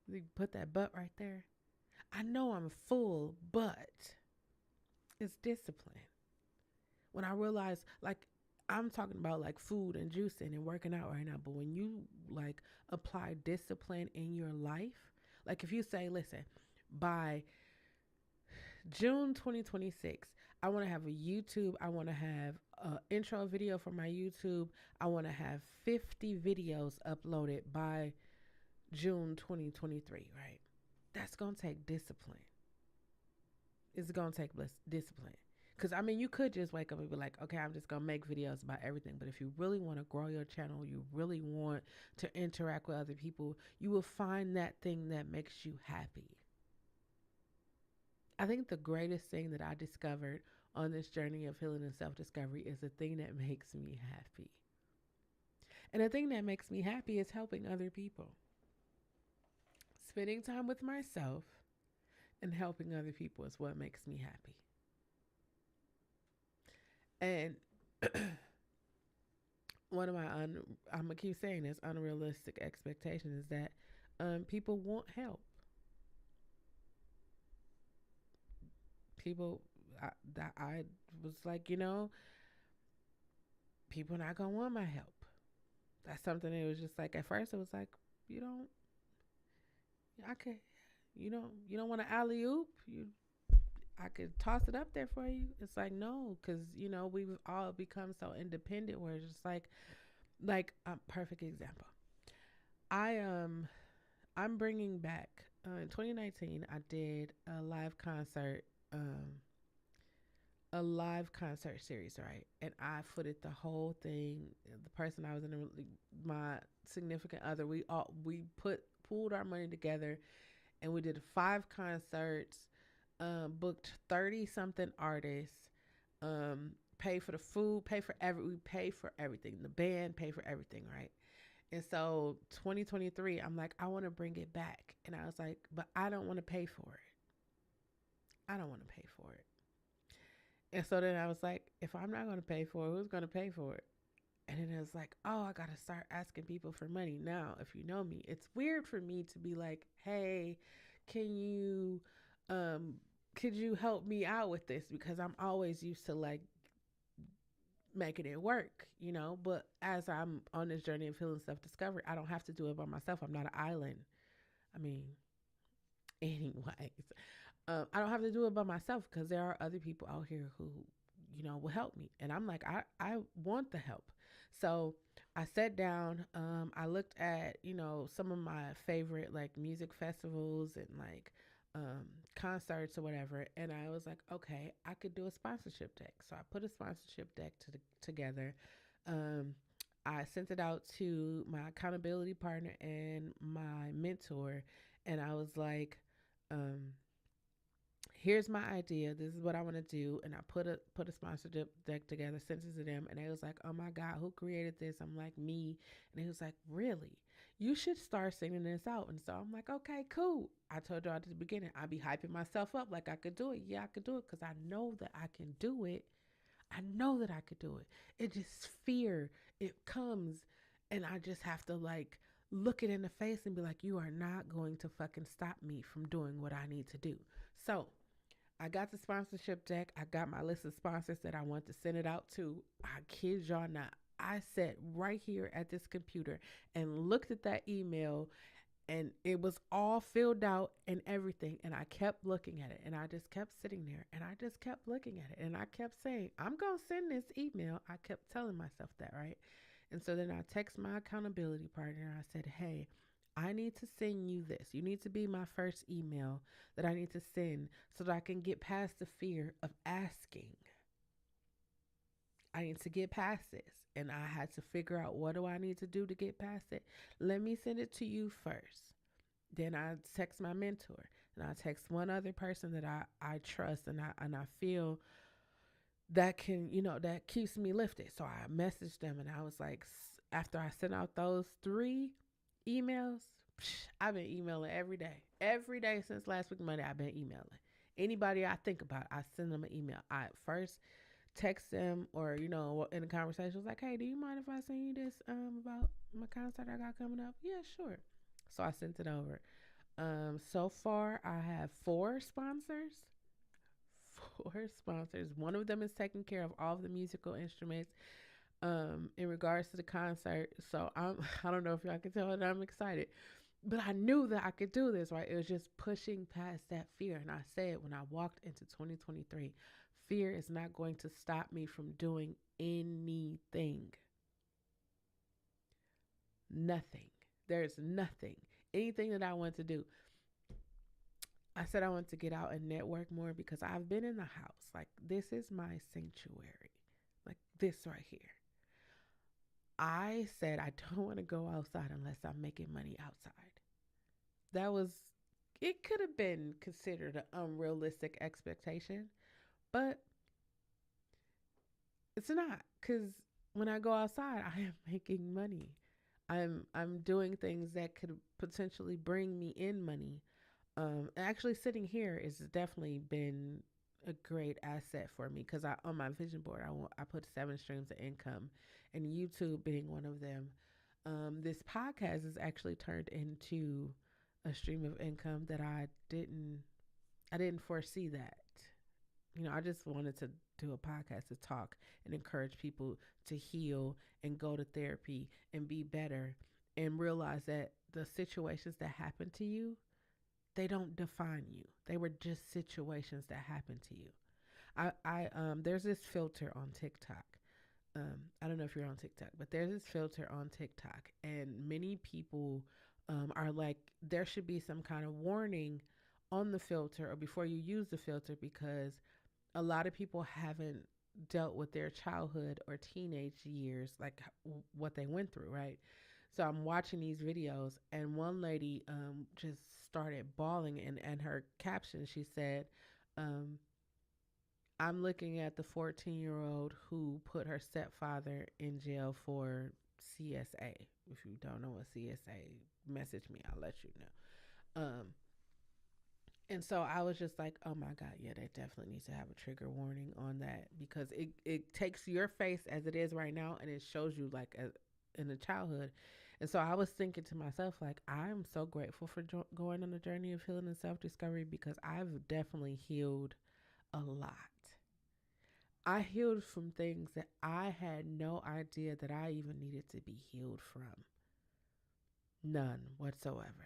you put that but right there. I know I'm full, but it's discipline. When I realize, like, I'm talking about like food and juicing and working out right now, but when you like apply discipline in your life, like if you say, listen, by June 2026, I want to have a YouTube, I want to have an intro video for my YouTube, I want to have 50 videos uploaded by June 2023, right? That's going to take discipline. It's going to take discipline. Because, I mean, you could just wake up and be like, okay, I'm just going to make videos about everything. But if you really want to grow your channel, you really want to interact with other people, you will find that thing that makes you happy. I think the greatest thing that I discovered on this journey of healing and self discovery is the thing that makes me happy. And the thing that makes me happy is helping other people. Spending time with myself and helping other people is what makes me happy. And one of my, I'm going to keep saying this, unrealistic expectation is that people want help. People, I was like, people not going to want my help. That's something that was just like, at first it was like, you don't, I could, you don't want to alley oop. I could toss it up there for you. It's like, no, because, we've all become so independent where it's just like a perfect example. I, I'm bringing back, in 2019, I did a live concert series, right? And I footed the whole thing. The person I was my significant other, we pooled our money together, and we did 5 concerts, booked 30 something artists, pay for the food, we pay for everything. The band pay for everything, right? And so 2023, I'm like, I want to bring it back. And I was like, but I don't want to pay for it. I don't want to pay for it. And so then I was like, if I'm not going to pay for it, who's going to pay for it? And then it was like, oh, I got to start asking people for money. Now, if you know me, it's weird for me to be like, hey, can you, could you help me out with this? Because I'm always used to like making it work, But as I'm on this journey of healing self discovery, I don't have to do it by myself. I'm not an island. I mean, anyways, I don't have to do it by myself because there are other people out here who, will help me. And I'm like, I want the help. So I sat down, I looked at, some of my favorite like music festivals and like concerts or whatever. And I was like, okay, I could do a sponsorship deck. So I put a sponsorship deck together. Um, I sent it out to my accountability partner and my mentor. And I was like, um, here's my idea. This is what I want to do. And I put a sponsorship deck together, sent it to them, and they was like, oh my God, who created this? I'm like, me. And he was like, really? You should start sending this out. And so I'm like, okay, cool. I told you at the beginning, I'd be hyping myself up like I could do it. Yeah, I could do it because I know that I can do it. I know that I could do it. It just fear. It comes and I just have to like look it in the face and be like, you are not going to fucking stop me from doing what I need to do. So I got the sponsorship deck. I got my list of sponsors that I want to send it out to. I kid y'all not. I sat right here at this computer and looked at that email, and it was all filled out and everything. And I kept looking at it, and I just kept sitting there, and I just kept looking at it, and I kept saying, I'm going to send this email. I kept telling myself that, right? And so then I text my accountability partner. I said, hey, I need to send you this. You need to be my first email that I need to send so that I can get past the fear of asking. I need to get past this. And I had to figure out, what do I need to do to get past it? Let me send it to you first. Then I text my mentor, and I text one other person that I trust, and I feel that can, that keeps me lifted. So I messaged them, and I was like, after I sent out those 3 emails, I've been emailing every day. Every day since last week Monday, I've been emailing. Anybody I think about, I send them an email. I first text them, or in the conversation, was like, hey, do you mind if I send you this about my concert I got coming up? Yeah, sure. So I sent it over. So far I have 4 sponsors. 4 sponsors. One of them is taking care of all of the musical instruments in regards to the concert. So I don't know if y'all can tell that I'm excited. But I knew that I could do this, right? It was just pushing past that fear. And I said, when I walked into 2023, fear is not going to stop me from doing anything. Nothing. There's nothing. Anything that I want to do. I said I want to get out and network more because I've been in the house. Like, this is my sanctuary. Like, this right here. I said I don't want to go outside unless I'm making money outside. That was, it could have been considered an unrealistic expectation, but it's not, because when I go outside, I am making money. I'm doing things that could potentially bring me in money. Actually, sitting here has definitely been a great asset for me because I on my vision board I put 7 streams of income, and YouTube being one of them. This podcast has actually turned into a stream of income that I didn't foresee that. I just wanted to do a podcast to talk and encourage people to heal and go to therapy and be better and realize that the situations that happen to you, they don't define you. They were just situations that happened to you. I there's this filter on TikTok. I don't know if you're on TikTok, but there's this filter on TikTok, and many people are like, there should be some kind of warning on the filter or before you use the filter, because a lot of people haven't dealt with their childhood or teenage years, like what they went through, right? So I'm watching these videos, and one lady just started bawling, and her caption, she said, um, I'm looking at the 14-year-old who put her stepfather in jail for CSA. If you don't know what CSA, message me, I'll let you know. And so I was just like, oh my God, yeah, they definitely needs to have a trigger warning on that, because it takes your face as it is right now and it shows you like in the childhood. And so I was thinking to myself, like, I'm so grateful for going on a journey of healing and self discovery, because I've definitely healed a lot. I healed from things that I had no idea that I even needed to be healed from. None whatsoever.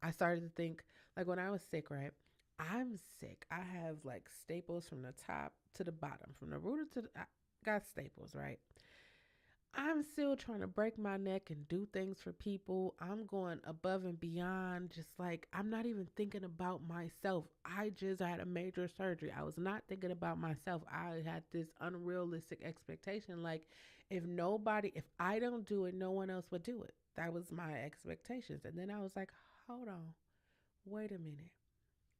I started to think, like when I was sick, right? I'm sick. I have like staples from the top to the bottom, from the root to the. I got staples, right? I'm still trying to break my neck and do things for people. I'm going above and beyond. Just like, I'm not even thinking about myself. I just had a major surgery. I was not thinking about myself. I had this unrealistic expectation. Like, if I don't do it, no one else would do it. That was my expectations. And then I was like, hold on, wait a minute.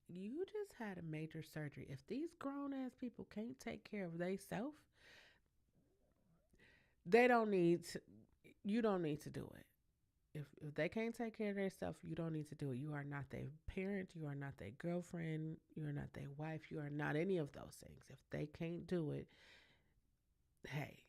You just had a major surgery. If these grown ass people can't take care of themselves, they don't need to, you don't need to do it. If they can't take care of their stuff, you don't need to do it. You are not their parent. You are not their girlfriend. You are not their wife. You are not any of those things. If they can't do it, hey,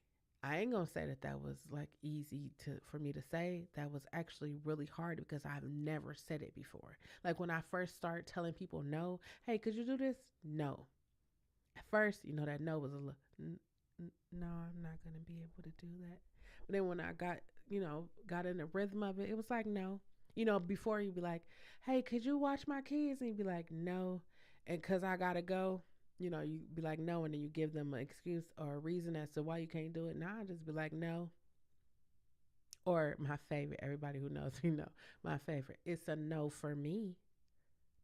I ain't gonna say that that was like easy to for me to say. That was actually really hard because I've never said it before. Like when I first started telling people no, hey, could you do this? No. At first, that no was a little, no, I'm not gonna be able to do that. But then when I got in the rhythm of it, it was like no. Before you'd be like, hey, could you watch my kids? And you'd be like, no. And cause I gotta go, you be like no, and then you give them an excuse or a reason as to why you can't do it. Now I just be like no. Or my favorite, everybody who knows me know my favorite. It's a no for me.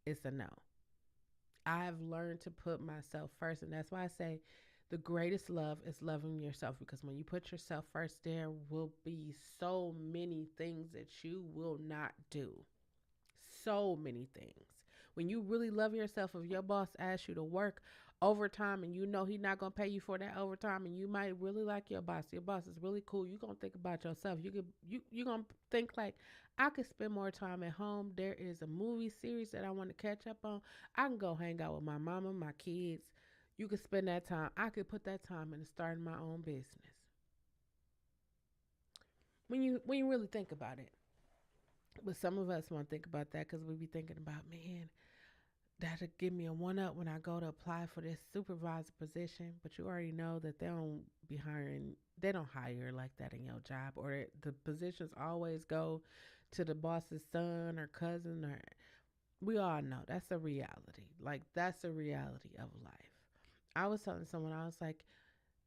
It's a no. I've learned to put myself first. And that's why I say the greatest love is loving yourself, because when you put yourself first, there will be so many things that you will not do. So many things. When you really love yourself, if your boss asks you to work overtime and you know he's not gonna pay you for that overtime, and you might really like your boss is really cool, you're gonna think about yourself. You're gonna think like, I could spend more time at home. There is a movie series that I want to catch up on. I can go hang out with my mama, my kids. You could spend that time. I could put that time into starting my own business. When you really think about it. But some of us won't think about that because we be thinking about, man, that'll give me a one up when I go to apply for this supervisor position. But you already know that they don't hire like that in your job, or the positions always go to the boss's son or cousin, or we all know that's a reality. Like, that's a reality of life. I was telling someone, I was like,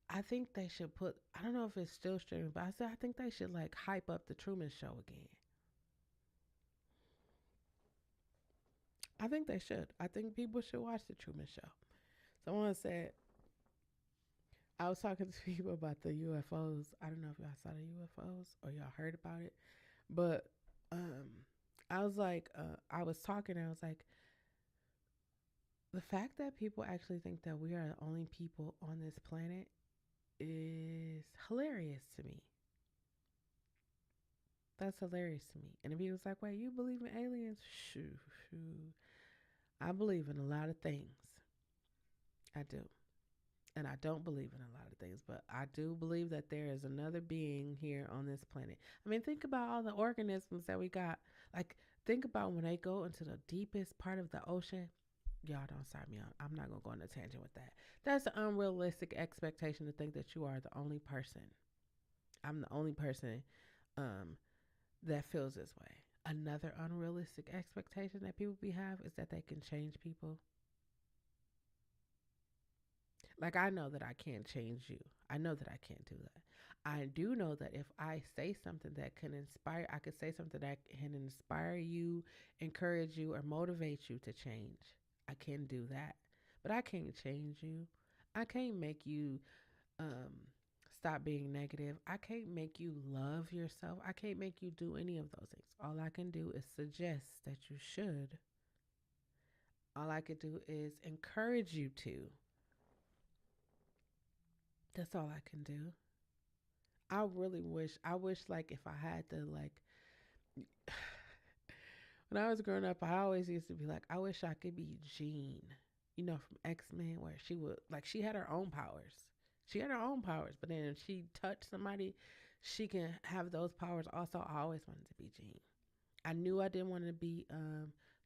I think they should I don't know if it's still streaming, but I said, I think they should like hype up the Truman Show again. I think they should. I think people should watch the Truman Show. Someone said, I was talking to people about the UFOs. I don't know if y'all saw the UFOs or y'all heard about it, but um, I was like, I was talking. I was like, the fact that people actually think that we are the only people on this planet is hilarious to me. That's hilarious to me. And if he was like, wait, you believe in aliens? Shoo, shoo. I believe in a lot of things. I do. And I don't believe in a lot of things, but I do believe that there is another being here on this planet. I mean, think about all the organisms that we got. Like, think about when they go into the deepest part of the ocean. Y'all don't start me on. I'm not going to go on a tangent with that. That's an unrealistic expectation to think that you are the only person. I'm the only person um, that feels this way. Another unrealistic expectation that people have is that they can change people. Like, I know that I can't change you. I know that I can't do that. I do know that if I say something that can inspire, I could say something that can inspire you, encourage you, or motivate you to change. I can do that. But I can't change you. I can't make you um, stop being negative. I can't make you love yourself. I can't make you do any of those things. All I can do is suggest that you should. All I could do is encourage you to. That's all I can do. I wish like if I had to like, when I was growing up, I always used to be like, I wish I could be Jean, from X-Men, where she would, like, she had her own powers. She had her own powers, but then if she touched somebody, she can have those powers also. I always wanted to be Jean. I knew I didn't want to be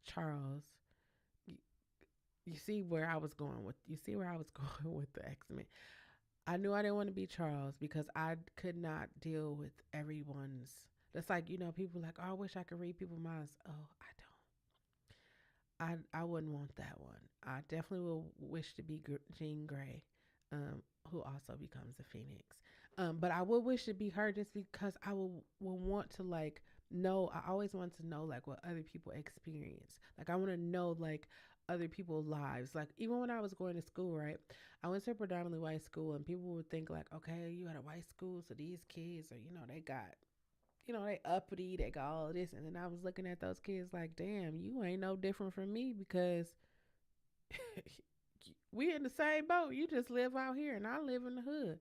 Charles. You, you see where I was going with the X-Men. I knew I didn't want to be Charles because I could not deal with everyone's. That's like, people like, oh, I wish I could read people's minds. Oh, I don't. I wouldn't want that one. I definitely will wish to be Jean Grey, who also becomes a phoenix. But I would wish to be her just because I will want to like know. I always want to know like what other people experience. Like I want to know like other people's lives. Like even when I was going to school, right? I went to a predominantly white school, and people would think like, okay, you at a white school, so these kids are, they got, they uppity, they got all of this. And then I was looking at those kids like, damn, you ain't no different from me because we in the same boat. You just live out here and I live in the hood.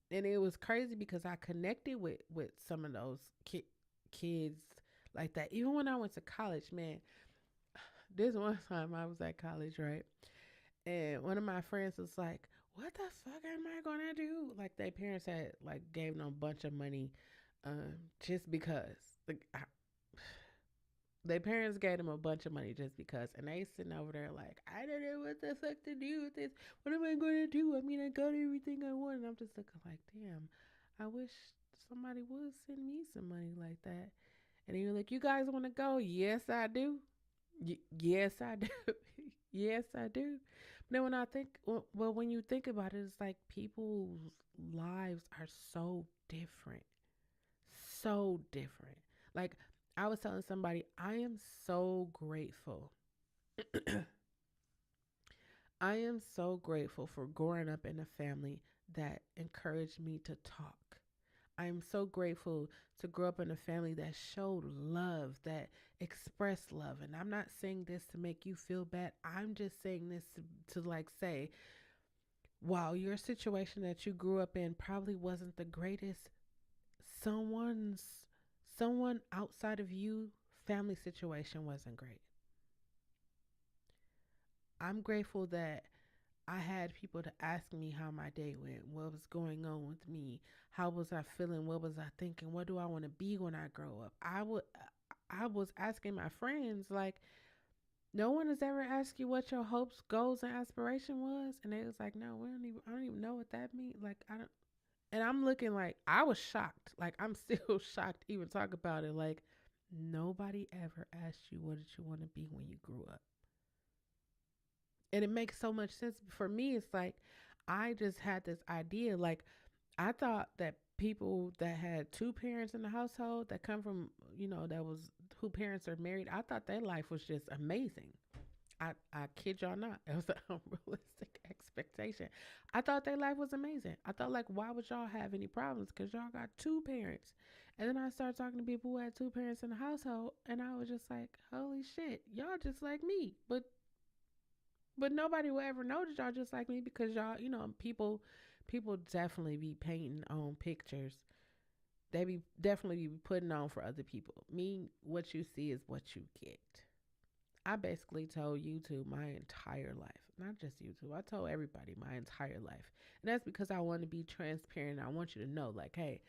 And it was crazy because I connected with some of those kids like that. Even when I went to college, man, this one time I was at college, right? And one of my friends was like, "What the fuck am I gonna do?" Like their parents had like gave them a bunch of money, just because. Like their parents gave them a bunch of money just because, and they sitting over there like, "I don't know what the fuck to do with this. What am I gonna do? I mean, I got everything I want." And I'm just looking like, "Damn, I wish somebody would send me some money like that." And you're like, "You guys want to go?" Yes, I do. Yes, I do. Yes, I do. But then when I think, well, when you think about it, it's like people's lives are so different. So different. Like, I was telling somebody, I am so grateful. I am so grateful for growing up in a family that encouraged me to talk. I am so grateful to grow up in a family that showed love, that expressed love. And I'm not saying this to make you feel bad. I'm just saying this to like say, while your situation that you grew up in probably wasn't the greatest, someone's someone outside of you family situation wasn't great. I'm grateful that I had people to ask me how my day went, what was going on with me, how was I feeling, what was I thinking, what do I want to be when I grow up. I was asking my friends like, no one has ever asked you what your hopes, goals, and aspiration was, and they was like, no, I don't even know what that means. Like I don't, and I'm looking like I was shocked. Like I'm still shocked to even talk about it. Like nobody ever asked you what did you want to be when you grew up. And it makes so much sense for me. It's like I just had this idea. Like I thought that people that had two parents in the household that come from, that was who parents are married, I thought their life was just amazing. I kid y'all not. It was an unrealistic expectation. I thought their life was amazing. I thought like, why would y'all have any problems? Because y'all got two parents. And then I started talking to people who had two parents in the household, and I was just like, holy shit, y'all just like me. But nobody will ever know that y'all just like me because y'all, people definitely be painting on pictures. They be definitely be putting on for other people. Me, what you see is what you get. I basically told YouTube my entire life, not just YouTube. I told everybody my entire life, and that's because I want to be transparent. I want you to know, like, hey,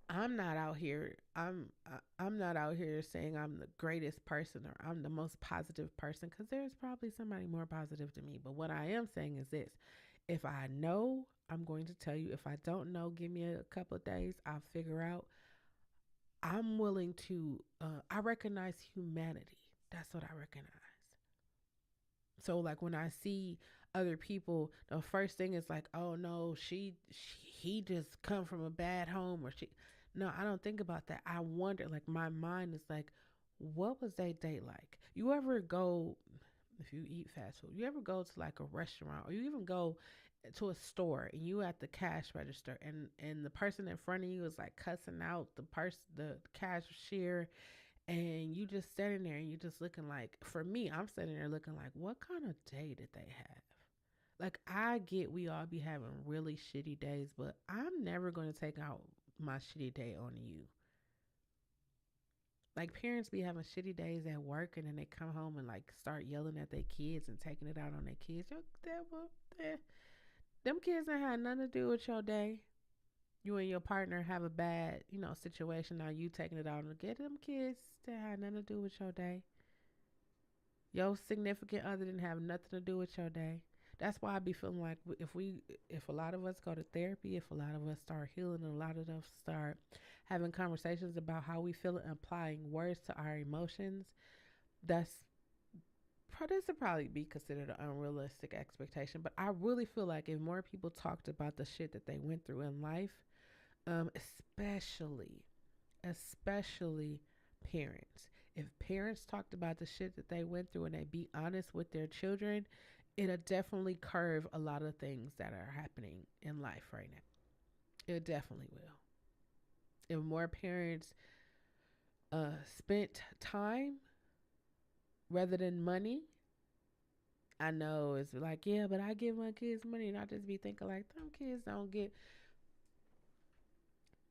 I'm not out here. I'm not out here saying I'm the greatest person or I'm the most positive person because there's probably somebody more positive than me. But what I am saying is this: if I know, I'm going to tell you. If I don't know, give me a couple of days. I'll figure out. I'm willing to. I recognize humanity. That's what I recognize. So like when I see other people, the first thing is like, oh no, he just come from a bad home, or she. No, I don't think about that. I wonder, like my mind is like, what was their day like? You ever go, if you eat fast food, you ever go to like a restaurant, or you even go to a store and you at the cash register, and the person in front of you is like cussing out the cashier, and you just sitting there and you just looking like, for me, I'm sitting there looking like, what kind of day did they have? Like I get we all be having really shitty days, but I'm never going to take out my shitty day on you. Like parents be having shitty days at work, and then they come home and like start yelling at their kids and taking it out on their kids. Them kids ain't had nothing to do with your day. You and your partner have a bad, situation. Now you taking it out on get them kids that had nothing to do with your day. Your significant other didn't have nothing to do with your day. That's why I be feeling like if a lot of us go to therapy, if a lot of us start healing, and a lot of us start having conversations about how we feel and applying words to our emotions, That's this would probably be considered an unrealistic expectation, but I really feel like if more people talked about the shit that they went through in life, especially especially parents. If parents talked about the shit that they went through and they be honest with their children, it'll definitely curve a lot of things that are happening in life right now. It definitely will. If more parents spent time rather than money, I know it's like, yeah, but I give my kids money and I just be thinking like,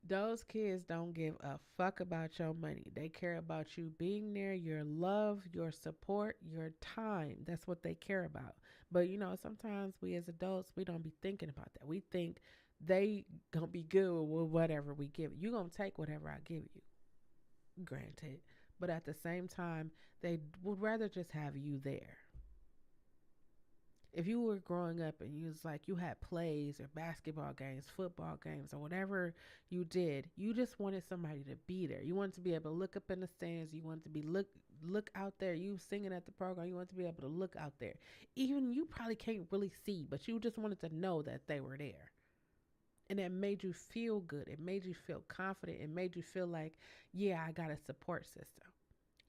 those kids don't give a fuck about your money. They care about you being there, your love, your support, your time. That's what they care about. But sometimes we as adults, we don't be thinking about that. We think they gonna be good with whatever we give. You gonna take whatever I give you, granted. But at the same time, they would rather just have you there. If you were growing up and you was like you had plays or basketball games, football games, or whatever you did, you just wanted somebody to be there. You wanted to be able to look up in the stands. You wanted to be look out there. You singing at the program. You wanted to be able to look out there. Even you probably can't really see, but you just wanted to know that they were there. And it made you feel good. It made you feel confident. It made you feel like, yeah, I got a support system.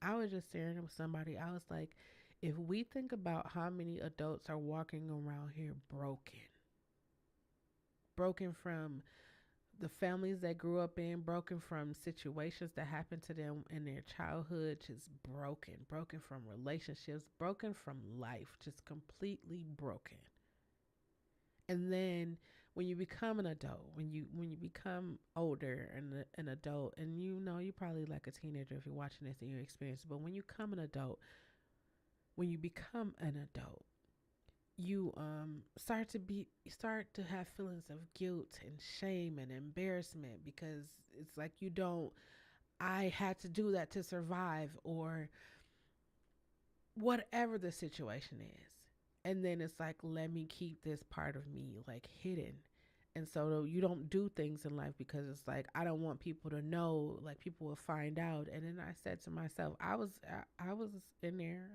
I was just staring with somebody. I was like, if we think about how many adults are walking around here broken from the families they grew up in, broken from situations that happened to them in their childhood, just broken from relationships, broken from life, just completely broken. And then when you become an adult, when you become older and an adult, and you probably like a teenager if you're watching this and you're experienced, but when you become an adult, you start to have feelings of guilt and shame and embarrassment because it's like you don't I had to do that to survive, or whatever the situation is. And then it's like, let me keep this part of me like hidden. And so you don't do things in life because it's like, I don't want people to know, like people will find out. And then I said to myself, I was in there.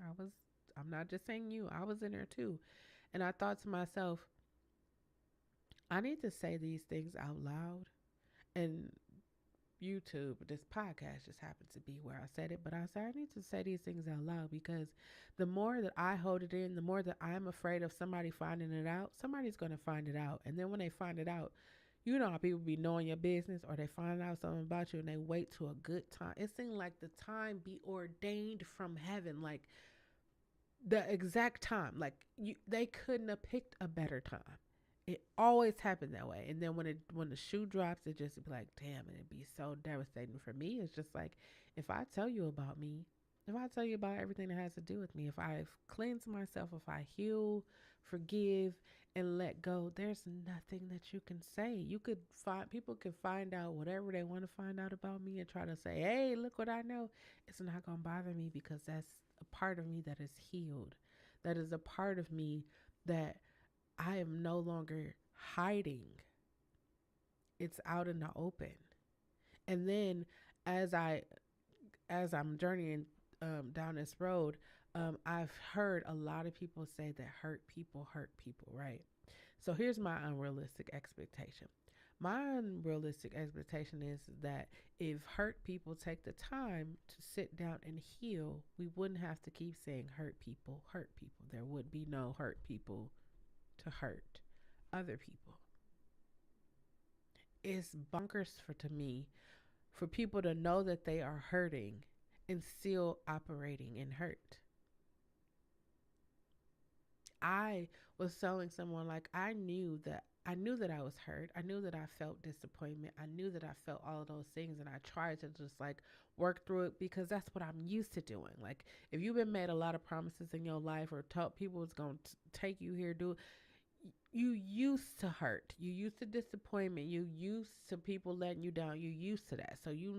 I'm not just saying you, I was in there too. And I thought to myself, I need to say these things out loud. And YouTube, this podcast just happened to be where I said it, but I said I need to say these things out loud because the more that I hold it in, the more that I'm afraid of somebody finding it out, somebody's going to find it out. And then when they find it out, you know how people be knowing your business, or they find out something about you and they wait to a good time. It seemed like the time be ordained from heaven, like the exact time. Like they couldn't have picked a better time. It always happened that way. And then when the shoe drops, it just be like, damn, and it'd be so devastating for me. It's just like, if I tell you about me, if I tell you about everything that has to do with me, if I've cleansed myself, if I heal, forgive, and let go, there's nothing that you can say. You could find People can find out whatever they want to find out about me and try to say, hey, look what I know. It's not gonna bother me because that's a part of me that is healed. That is a part of me that I am no longer hiding. It's out in the open. And then as I as I'm journeying down this road, I've heard a lot of people say that hurt people, right? So here's my unrealistic expectation. My unrealistic expectation is that if hurt people take the time to sit down and heal, we wouldn't have to keep saying hurt people, hurt people. There would be no hurt people to hurt other people. It's bonkers for to me for people to know that they are hurting and still operating in hurt. I was telling someone like I knew that I was hurt. I knew that I felt disappointment. I knew that I felt all of those things, and I tried to just like work through it because that's what I'm used to doing. Like if you've been made a lot of promises in your life or told people it's going to take you here, do you used to hurt. You used to disappointment. You used to people letting you down. You used to that. So you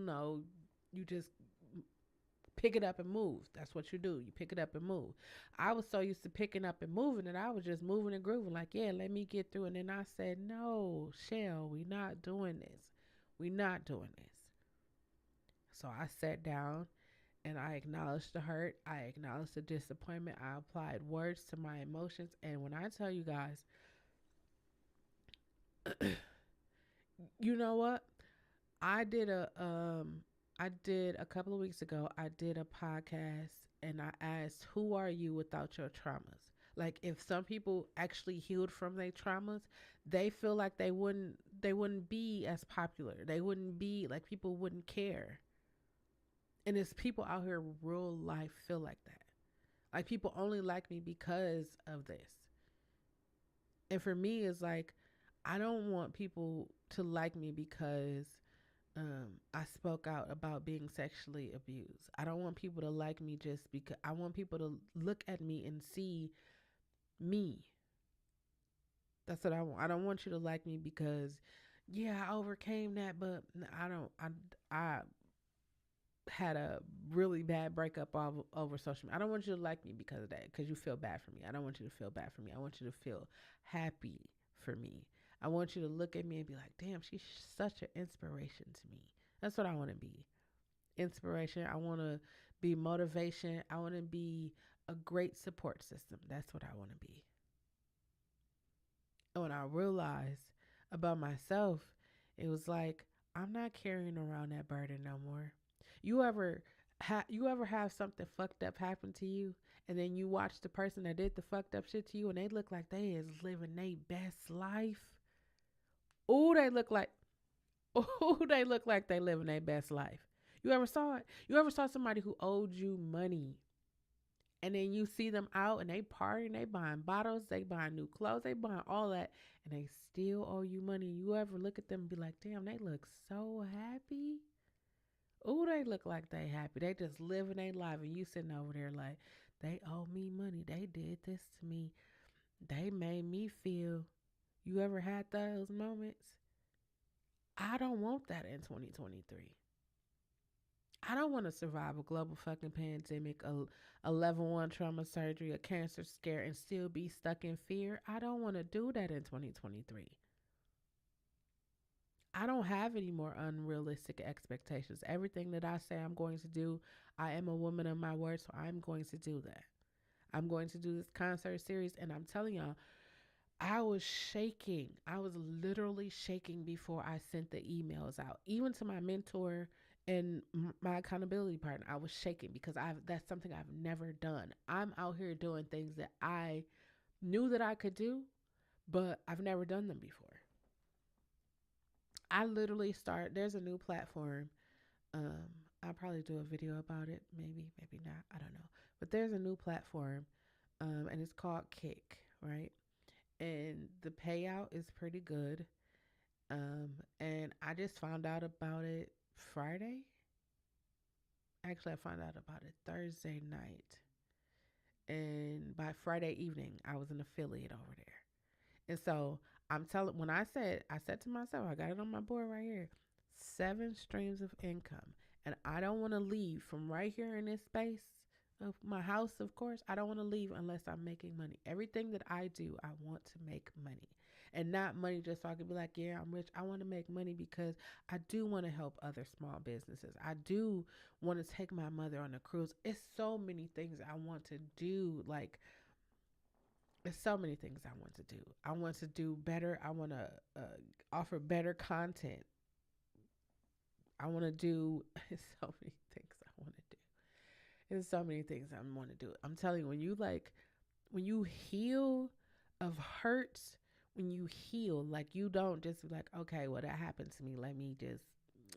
just pick it up and move. That's what you do. You pick it up and move. I was so used to picking up and moving that I was just moving and grooving like, yeah, let me get through. And then I said, no, Chelle, we not doing this. We not doing this. So I sat down and I acknowledged the hurt. I acknowledged the disappointment. I applied words to my emotions. And when I tell you guys, you know what? I did a I did a couple of weeks ago, I did a podcast and I asked, who are you without your traumas? Like if some people actually healed from their traumas, they feel like they wouldn't be as popular. They wouldn't be like people wouldn't care. And it's people out here real life feel like that. Like people only like me because of this. And for me it's like I don't want people to like me because I spoke out about being sexually abused. I don't want people to like me just because I want people to look at me and see me. That's what I want. I don't want you to like me because, yeah, I overcame that, but I don't. I had a really bad breakup over social media. I don't want you to like me because of that, because you feel bad for me. I don't want you to feel bad for me. I want you to feel happy for me. I want you to look at me and be like, damn, she's such an inspiration to me. That's what I want to be. Inspiration. I want to be motivation. I want to be a great support system. That's what I want to be. And when I realized about myself, it was like, I'm not carrying around that burden no more. You ever have something fucked up happen to you, and then you watch the person that did the fucked up shit to you, and they look like they is living their best life. Oh, they look like oh, they look like they living their best life. You ever saw it? You ever saw somebody who owed you money, and then you see them out and they partying, they buying bottles, they buying new clothes, they buying all that, and they still owe you money? You ever look at them and be like, damn, they look so happy? Oh, they look like they happy. They just living their life, and you sitting over there like, they owe me money. They did this to me. They made me feel. You ever had those moments? I don't want that in 2023. I don't want to survive a global fucking pandemic, a level one trauma surgery, a cancer scare, and still be stuck in fear. I don't want to do that in 2023. I don't have any more unrealistic expectations. Everything that I say I'm going to do, I am a woman of my word, so I'm going to do that. I'm going to do this concert series, and I'm telling y'all, I was shaking. I was literally shaking before I sent the emails out, even to my mentor and my accountability partner. I was shaking because that's something I've never done. I'm out here doing things that I knew that I could do, but I've never done them before. I literally start. There's a new platform. Um, I'll probably do a video about it. Maybe, maybe not. I don't know. But there's a new platform, and it's called Kick, right? And the payout is pretty good. And I just found out about it Friday. Actually, I found out about it Thursday night, and by Friday evening, I was an affiliate over there. And so I'm telling, when I said to myself, I got it on my board right here, 7 streams of income. And I don't want to leave from right here in this space of my house, of course. I don't want to leave unless I'm making money. Everything that I do, I want to make money. And not money just so I can be like, yeah, I'm rich. I want to make money because I do want to help other small businesses. I do want to take my mother on a cruise. It's so many things I want to do. Like, there's so many things I want to do. I want to do better. I want to offer better content. I want to do so many things I want to do. There's so many things I want to do. I'm telling you, when you heal of hurts, when you heal, like you don't just be like, okay, well that happened to me. Let me just,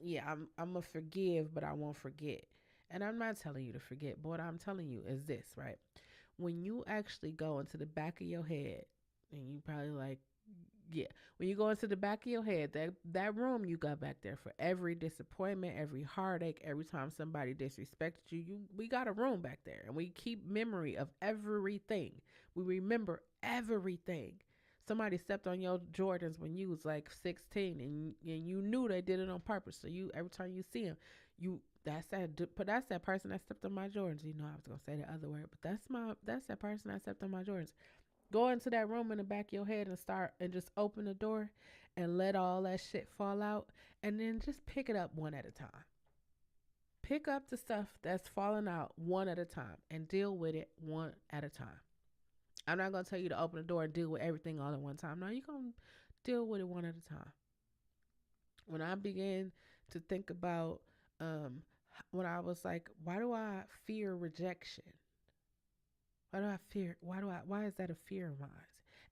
yeah, I'm gonna forgive, but I won't forget. And I'm not telling you to forget, but what I'm telling you is this, right? When you actually go into the back of your head, and you probably like, yeah, when you go into the back of your head, that room you got back there for every disappointment, every heartache, every time somebody disrespected you, we got a room back there, and we keep memory of everything. We remember everything. Somebody stepped on your Jordans when you was like 16, and you knew they did it on purpose. So you, every time you see them, you that's that person that stepped on my Jordans. You know I was gonna say the other word, but that's that person that stepped on my Jordans. Go into that room in the back of your head and start and just open the door and let all that shit fall out, and then just pick it up one at a time. Pick up the stuff that's falling out one at a time and deal with it one at a time. I'm not gonna tell you to open the door and deal with everything all at one time. No, you're gonna deal with it one at a time. When I began to think about um when I was like, why do I fear rejection? Why is that a fear of mine?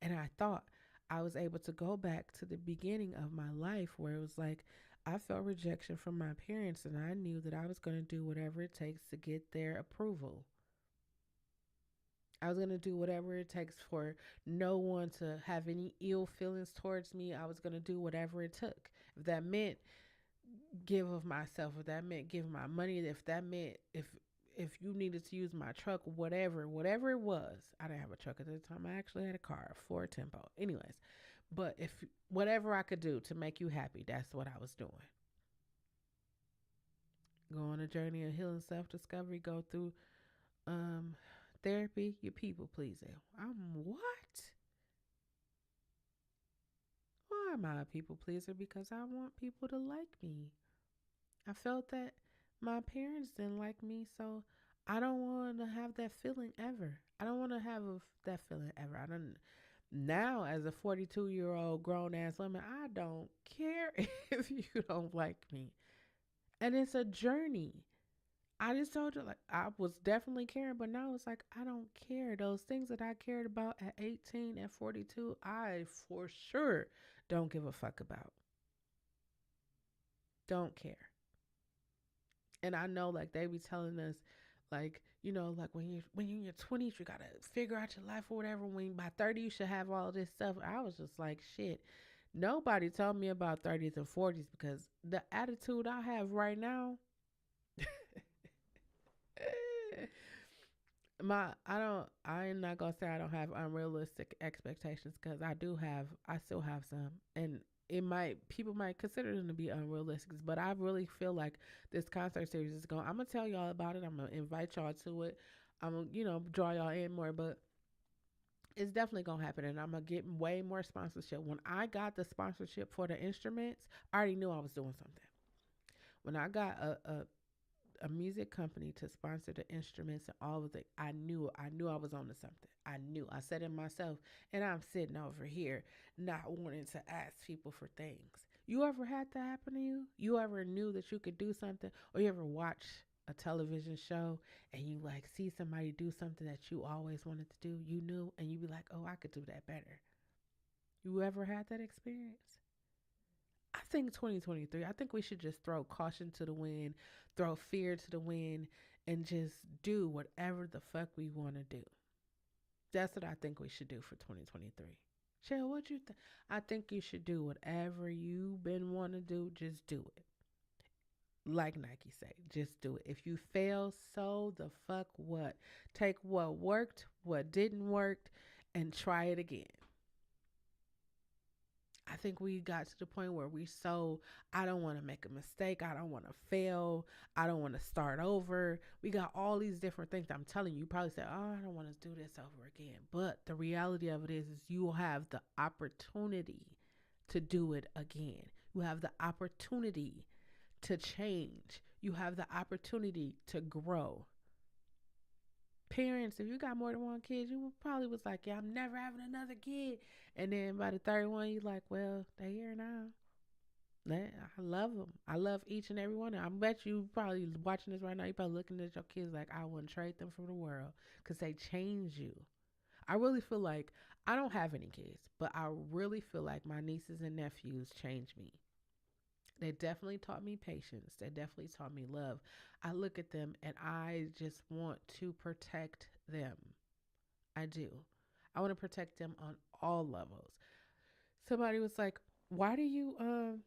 And I thought I was able to go back to the beginning of my life where it was like I felt rejection from my parents and I knew that I was going to do whatever it takes to get their approval. I was going to do whatever it takes for no one to have any ill feelings towards me. I was going to do whatever it took. If that meant give of myself, if that meant give my money, if that meant if you needed to use my truck, whatever it was. I didn't have a truck at the time. I actually had a car, a Ford Tempo. Anyways, but if whatever I could do to make you happy, that's what I was doing. Go on a journey of healing, self discovery. Go through um therapy. Your people pleasing. I'm what? Why am I a people pleaser? Because I want people to like me. I felt that my parents didn't like me, so I don't want to have that feeling ever. I don't want to have that feeling ever. I don't. Now, as a 42-year-old grown ass woman, I don't care if you don't like me, and it's a journey. I just told you, like, I was definitely caring, but now it's like I don't care. Those things that I cared about at 18 and 42, I for sure don't give a fuck about. Don't care. And I know like they be telling us like, like when you're in your 20s, you gotta figure out your life or whatever. When by 30 you should have all this stuff. I was just like, shit. Nobody told me about 30s and 40s because the attitude I have right now, I'm not gonna say I don't have unrealistic expectations because I still have some, and it might people might consider them to be unrealistic, but I really feel like this concert series is going. I'm gonna tell y'all about it. I'm gonna invite y'all to it. I'm gonna draw y'all in more, but it's definitely gonna happen, and I'm gonna get way more sponsorship. When I got the sponsorship for the instruments, I already knew I was doing something. When I got a music company to sponsor the instruments and all of it, I knew I was on to something. I knew. I said it myself, and I'm sitting over here not wanting to ask people for things. You ever had that happen to you? You ever knew that you could do something, or you ever watch a television show and you like see somebody do something that you always wanted to do? You knew, and you be like, "Oh, I could do that better." You ever had that experience? I think 2023, I think we should just throw caution to the wind, throw fear to the wind, and just do whatever the fuck we want to do. That's what I think we should do for 2023. Chelle, what you think? I think you should do whatever you've been wanting to do, just do it. Like Nike say, just do it. If you fail, so the fuck what? Take what worked, what didn't work, and try it again. I think we got to the point where I don't want to make a mistake. I don't want to fail. I don't want to start over. We got all these different things. I'm telling you, you probably say, oh, I don't want to do this over again. But the reality of it is you will have the opportunity to do it again. You have the opportunity to change. You have the opportunity to grow. Parents, if you got more than one kid, you probably was like, yeah, I'm never having another kid. And then by the third one, you like, well, they here now. I love them. I love each and every one. I bet you probably watching this right now. You probably looking at your kids like, I wouldn't trade them for the world because they change you. I really feel like I don't have any kids, but I really feel like my nieces and nephews changed me. They definitely taught me patience. They definitely taught me love. I look at them and I just want to protect them. I do. I want to protect them on all levels. Somebody was like, "Why do you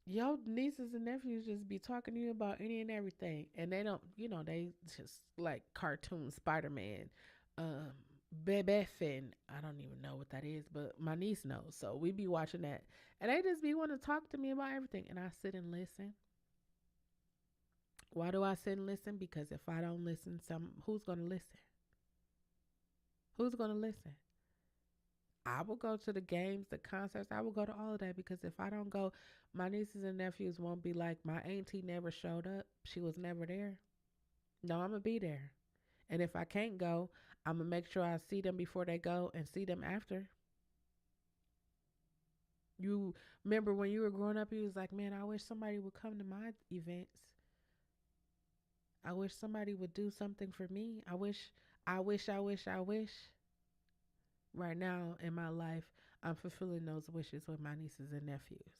your nieces and nephews just be talking to you about any and everything?" And they don't, they just like cartoon Spider-Man, um Bebe Finn. I don't even know what that is, but my niece knows. So we be watching that. And they just be wanting to talk to me about everything. And I sit and listen. Why do I sit and listen? Because if I don't listen, who's gonna listen? Who's gonna listen? I will go to the games, the concerts. I will go to all of that because if I don't go, my nieces and nephews won't be like, my auntie never showed up. She was never there. No, I'm going to be there. And if I can't go, I'm going to make sure I see them before they go and see them after. You remember when you were growing up, you was like, man, I wish somebody would come to my events. I wish somebody would do something for me. I wish. Right now in my life, I'm fulfilling those wishes with my nieces and nephews.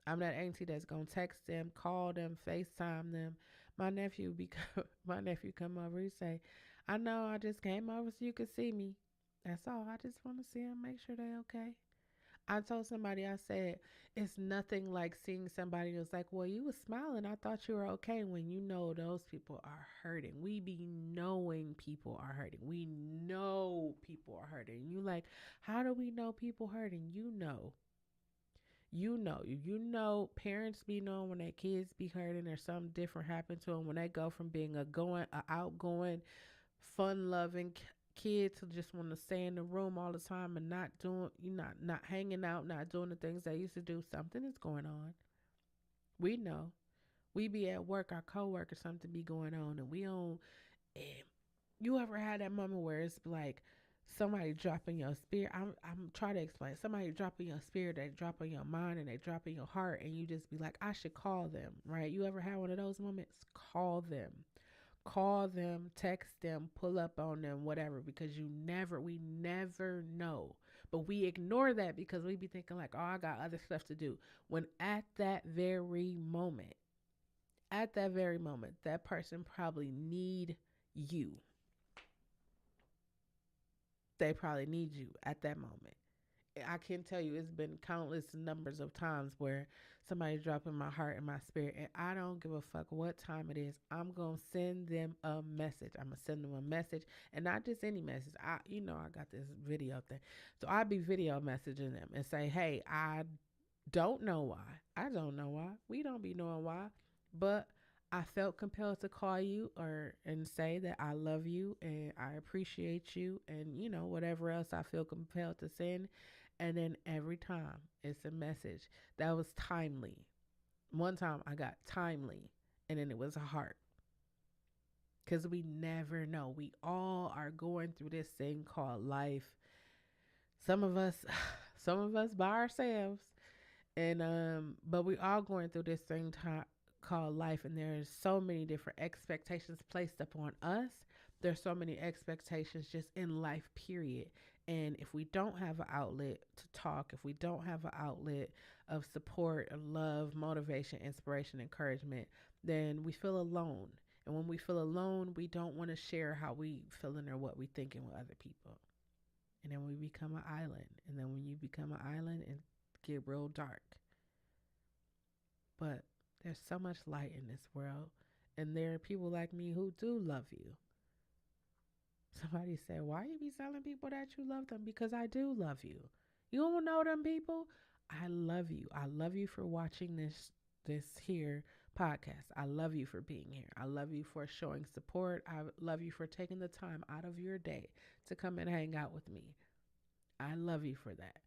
I'm that auntie that's gonna text them, call them, FaceTime them. My nephew become my nephew come over. He say, "I know I just came over so you could see me. That's all. I just want to see them, make sure they okay." I told somebody, I said, it's nothing like seeing somebody who's like, well, you was smiling. I thought you were okay when you know those people are hurting. We be knowing people are hurting. We know people are hurting. You like, how do we know people hurting? You know, parents be knowing when their kids be hurting or something different happen to them when they go from being a outgoing, fun loving kid to just want to stay in the room all the time and not doing you not hanging out, not doing the things they used to do. Something is going on. We know. We be at work, our coworker, something be going on, and we don't. And you ever had that moment where it's like somebody dropping your spirit? I'm trying to explain. Somebody dropping your spirit, they drop on your mind and they drop in your heart, and you just be like, I should call them, right? You ever had one of those moments? Call them, text them, pull up on them, whatever, because we never know. But we ignore that because we be thinking like, oh, I got other stuff to do. When at that very moment, that person probably need you. They probably need you at that moment. I can tell you it's been countless numbers of times where somebody's dropping my heart and my spirit, and I don't give a fuck what time it is. I'm gonna send them a message. I'm gonna send them a message, and not just any message. I got this video thing, so I be video messaging them and say, hey, I don't know why. I don't know why. We don't be knowing why, but I felt compelled to call you or and say that I love you and I appreciate you and whatever else I feel compelled to send. And then every time it's a message that was timely. One time I got timely and then it was a heart. Because we never know. We all are going through this thing called life. Some of us, some of us by ourselves, and but we all going through this thing called life, and there's so many different expectations placed upon us. There's so many expectations just in life, period. And if we don't have an outlet to talk, if we don't have an outlet of support, of love, motivation, inspiration, encouragement, then we feel alone. And when we feel alone, we don't want to share how we feeling or what we thinking with other people. And then we become an island. And then when you become an island, it get real dark. But there's so much light in this world. And there are people like me who do love you. Somebody said, why you be telling people that you love them? Because I do love you. You don't know them people? I love you. I love you for watching this here podcast. I love you for being here. I love you for showing support. I love you for taking the time out of your day to come and hang out with me. I love you for that.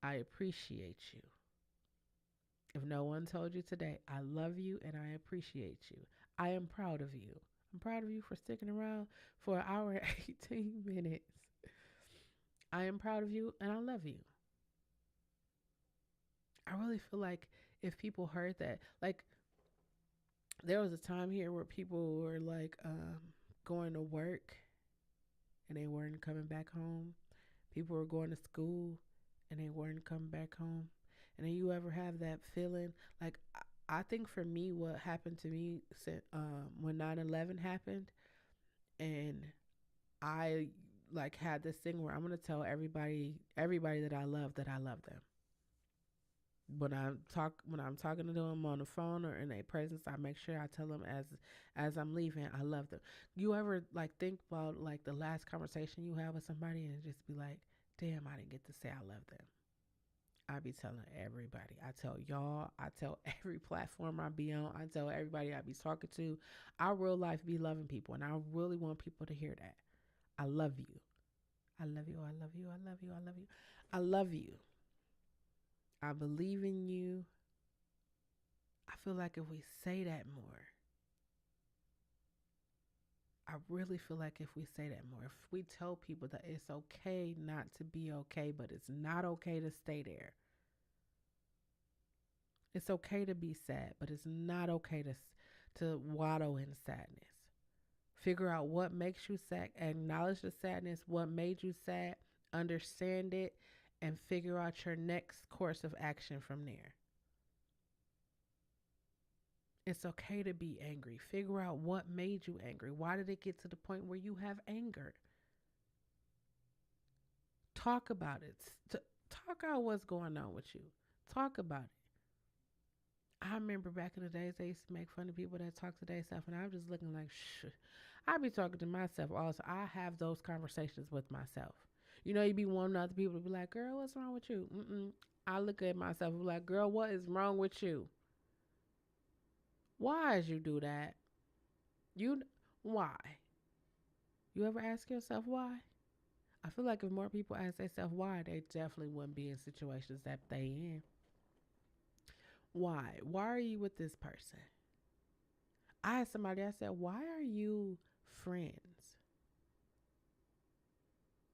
I appreciate you. If no one told you today, I love you and I appreciate you. I am proud of you. I'm proud of you for sticking around for an hour and 18 minutes. I am proud of you and I love you. I really feel like if people heard that, like there was a time here where people were like going to work and they weren't coming back home. People were going to school and they weren't coming back home. And then you ever have that feeling like I think for me what happened to me when 9/11 happened and I like had this thing where I'm gonna tell everybody that I love them. When I'm talking to them on the phone or in their presence, I make sure I tell them as I'm leaving, I love them. You ever like think about like the last conversation you have with somebody and just be like, damn, I didn't get to say I love them. I be telling everybody. I tell y'all. I tell every platform I be on. I tell everybody I be talking to. I real life be loving people, and I really want people to hear that. I love you. I love you. I love you. I love you. I love you. I love you. I believe in you. I feel like if we say that more, I really feel like if we say that more, if we tell people that it's okay not to be okay, but it's not okay to stay there. It's okay to be sad, but it's not okay to wallow in sadness. Figure out what makes you sad, acknowledge the sadness, what made you sad, understand it, and figure out your next course of action from there. It's okay to be angry. Figure out what made you angry. Why did it get to the point where you have anger? Talk about it. Talk out what's going on with you. Talk about it. I remember back in the days they used to make fun of people that talk to themselves, and I was just looking like, shh. I be talking to myself also. I have those conversations with myself. You know, you be wanting other people to be like, girl, what's wrong with you? Mm-mm. I look at myself and be like, girl, what is wrong with you? Why is you do that? You, why? You ever ask yourself why? I feel like if more people ask themselves why, they definitely wouldn't be in situations that they in. Why? Why are you with this person? I asked somebody, I said, why are you friends?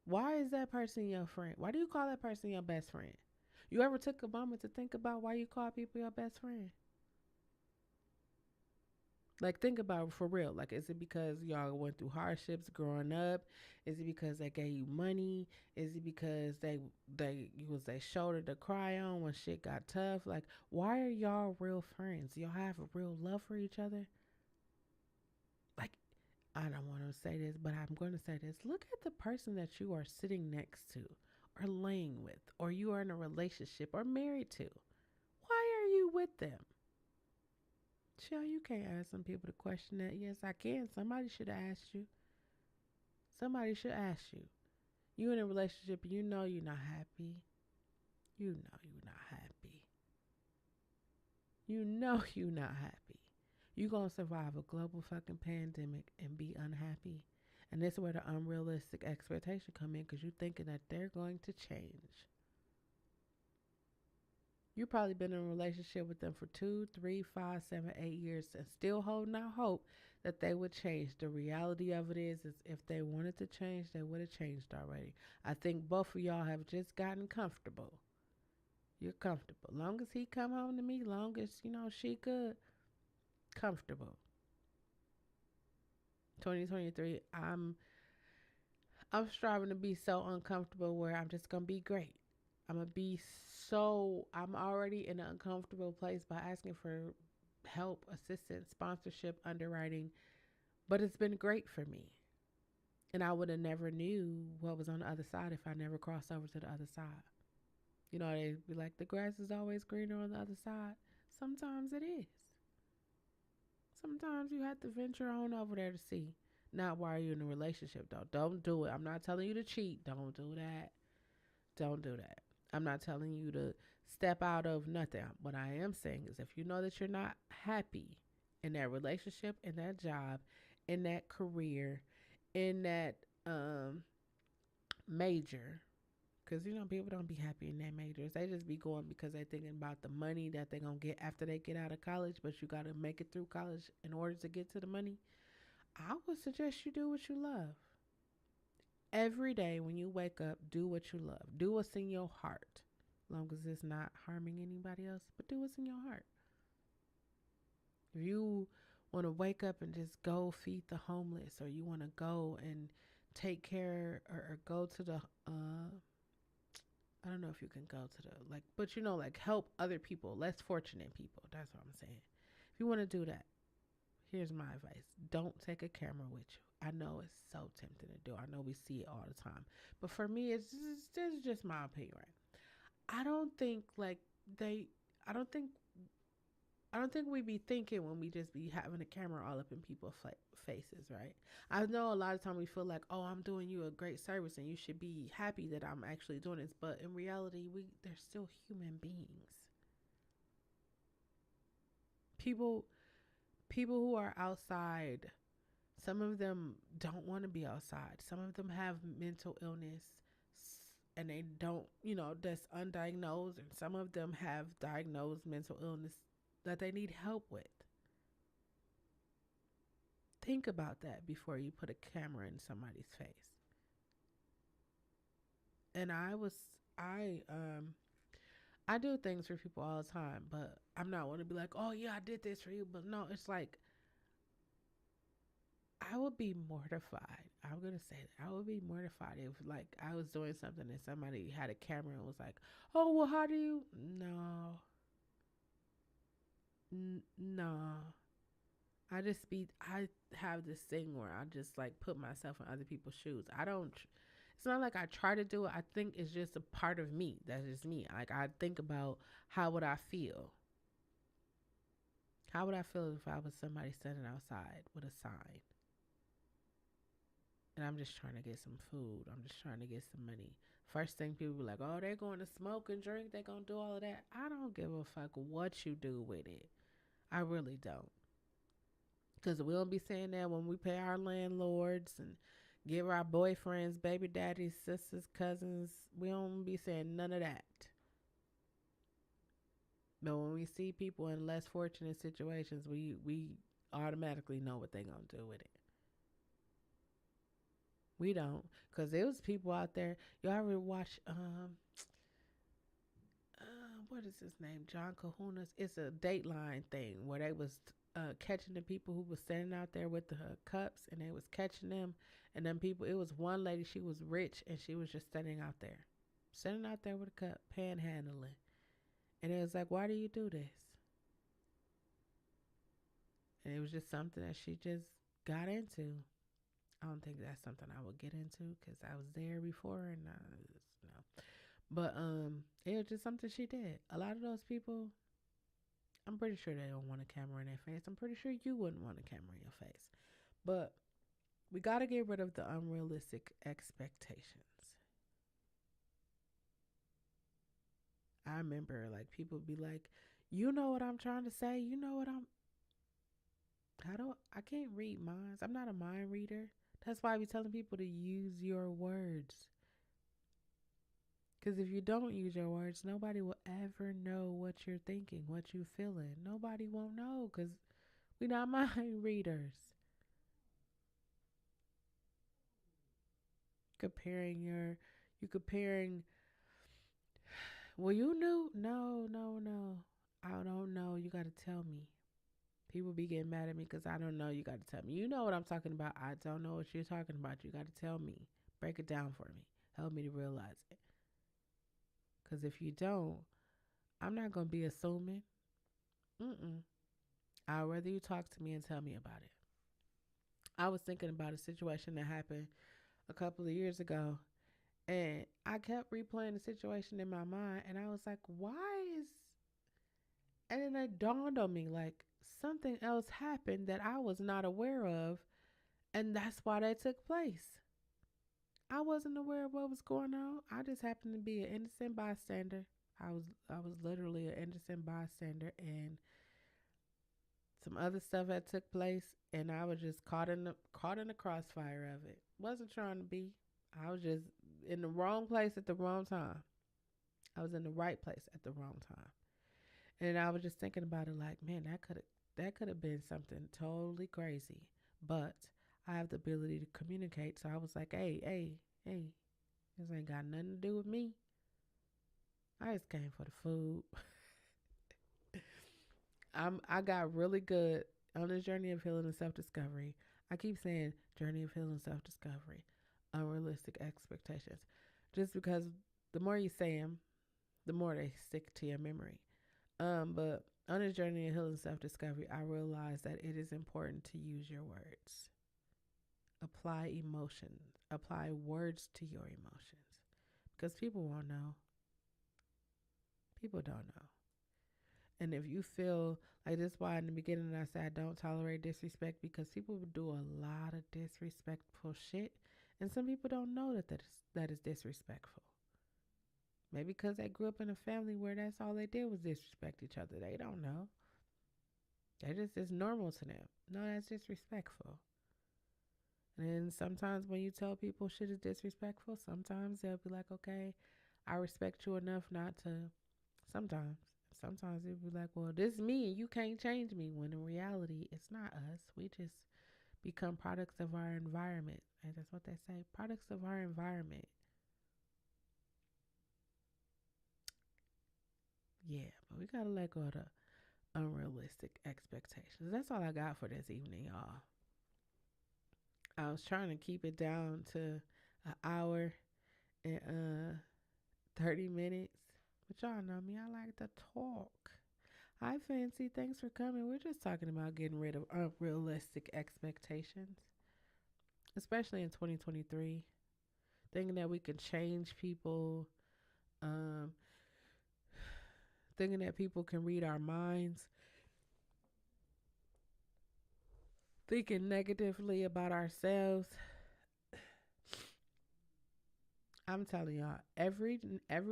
Why is that person your friend? Why do you call that person your best friend? You ever took a moment to think about why you call people your best friend? Like, think about it for real. Like, is it because y'all went through hardships growing up? Is it because they gave you money? Is it because they you was their shoulder to cry on when shit got tough? Like, why are y'all real friends? Y'all have a real love for each other? Like, I don't want to say this, but I'm going to say this. Look at the person that you are sitting next to, or laying with, or you are in a relationship or married to. Why are you with them? Chelle, you can't ask some people to question that. Yes, I can. Somebody should have asked you. Somebody should ask you. You in a relationship and you know you're not happy. You know you're not happy. You know you're not happy. You gonna survive a global fucking pandemic and be unhappy. And this is where the unrealistic expectation come in because you thinking that they're going to change. You probably been in a relationship with them for 2, 3, 5, 7, 8 years and still holding out hope that they would change. The reality of it is if they wanted to change, they would have changed already. I think both of y'all have just gotten comfortable. You're comfortable. Long as he come home to me, long as she good, comfortable. 2023, I'm striving to be so uncomfortable where I'm just gonna be great. I'm gonna be I'm already in an uncomfortable place by asking for help, assistance, sponsorship, underwriting, but it's been great for me. And I would have never knew what was on the other side if I never crossed over to the other side. They be like, the grass is always greener on the other side. Sometimes it is. Sometimes you have to venture on over there to see. Not while you're in a relationship, though. Don't do it. I'm not telling you to cheat. Don't do that. Don't do that. I'm not telling you to step out of nothing. What I am saying is if you know that you're not happy in that relationship, in that job, in that career, in that major, because people don't be happy in their majors. They just be going because they're thinking about the money that they're going to get after they get out of college, but you got to make it through college in order to get to the money. I would suggest you do what you love. Every day when you wake up, do what you love. Do what's in your heart. Long as it's not harming anybody else, but do what's in your heart. If you want to wake up and just go feed the homeless, or you want to go and take care or go to the I don't know if you can go to the but help other people, less fortunate people. That's what I'm saying. If you want to do that, here's my advice. Don't take a camera with you. I know it's so tempting to do. I know we see it all the time. But for me, this is just my opinion, right? I don't think they I don't think we be thinking when we just be having a camera all up in people's faces, right? I know a lot of time we feel like, oh, I'm doing you a great service and you should be happy that I'm actually doing this. But in reality, they're still human beings. People people who are outside Some of them don't want to be outside. Some of them have mental illness and they don't, that's undiagnosed. And some of them have diagnosed mental illness that they need help with. Think about that before you put a camera in somebody's face. And I do things for people all the time, but I'm not want to be like, oh yeah, I did this for you. But no, it's like I would be mortified. I'm gonna say that I would be mortified if like I was doing something and somebody had a camera and was like, "Oh well, how do you?" No, no. I have this thing where I just like put myself in other people's shoes. I don't. It's not like I try to do it. I think it's just a part of me. That's just me. Like I think about how would I feel. How would I feel if I was somebody standing outside with a sign and I'm just trying to get some food. I'm just trying to get some money. First thing people be like, oh, they're going to smoke and drink. They're going to do all of that. I don't give a fuck what you do with it. I really don't. Because we don't be saying that when we pay our landlords and give our boyfriends, baby daddies, sisters, cousins. We don't be saying none of that. But when we see people in less fortunate situations, we automatically know what they're going to do with it. We don't. Because there was people out there. Y'all ever watch, what is his name? John Kahuna's. It's a Dateline thing where they was catching the people who was standing out there with the cups, and they was catching them. And then people, it was one lady, she was rich, and she was just standing out there with a cup, panhandling. And it was like, why do you do this? And it was just something that she just got into. I don't think that's something I would get into because I was there before, and no. But it was just something she did. A lot of those people, I'm pretty sure they don't want a camera in their face. I'm pretty sure you wouldn't want a camera in your face. But we got to get rid of the unrealistic expectations. I remember like people be like, you know what I'm trying to say? You know what I'm I can't read minds. I'm not a mind reader. That's why I be telling people to use your words. Because if you don't use your words, nobody will ever know what you're thinking, what you're feeling. Nobody won't know because we're not mind readers. You comparing, well, you knew? No, no, no. I don't know. You got to tell me. People be getting mad at me because I don't know. You got to tell me. You know what I'm talking about. I don't know what you're talking about. You got to tell me. Break it down for me. Help me to realize it. Because if you don't, I'm not going to be assuming. Mm-mm. I'd rather you talk to me and tell me about it. I was thinking about a situation that happened a couple of years ago, and I kept replaying the situation in my mind, and I was like, why is. And then it dawned on me like something else happened that I was not aware of, and that's why that took place. I wasn't aware of what was going on. I just happened to be an innocent bystander. I was literally an innocent bystander, and some other stuff had took place, and I was just caught in the crossfire of it. Wasn't trying to be. I was just in the wrong place at the wrong time. I was in the right place at the wrong time, and I was just thinking about it like, man, that could have been something totally crazy, but I have the ability to communicate. So I was like, hey, hey, hey, this ain't got nothing to do with me. I just came for the food. I got really good on this journey of healing and self discovery. I keep saying journey of healing and self discovery, unrealistic expectations, just because the more you say them, the more they stick to your memory. But on this journey of healing and self discovery, I realized that it is important to use your words. Apply emotions. Apply words to your emotions, because people won't know. People don't know. And if you feel like this, why in the beginning I said I don't tolerate disrespect, because people do a lot of disrespectful shit, and some people don't know that is disrespectful. Maybe because they grew up in a family where that's all they did was disrespect each other. They don't know. That just is normal to them. No, that's disrespectful. And sometimes when you tell people shit is disrespectful, sometimes they'll be like, okay, I respect you enough not to. Sometimes. Sometimes they'll be like, well, this is me and you can't change me. When in reality, it's not us. We just become products of our environment. And that's what they say, products of our environment. Yeah, but we gotta let go of the unrealistic expectations. That's all I got for this evening, y'all. I was trying to keep it down to an hour and 30 minutes. But y'all know me, I like to talk. Hi, Fancy. Thanks for coming. We're just talking about getting rid of unrealistic expectations, especially in 2023. Thinking that we can change people, um, thinking that people can read our minds, thinking negatively about ourselves. I'm telling y'all, every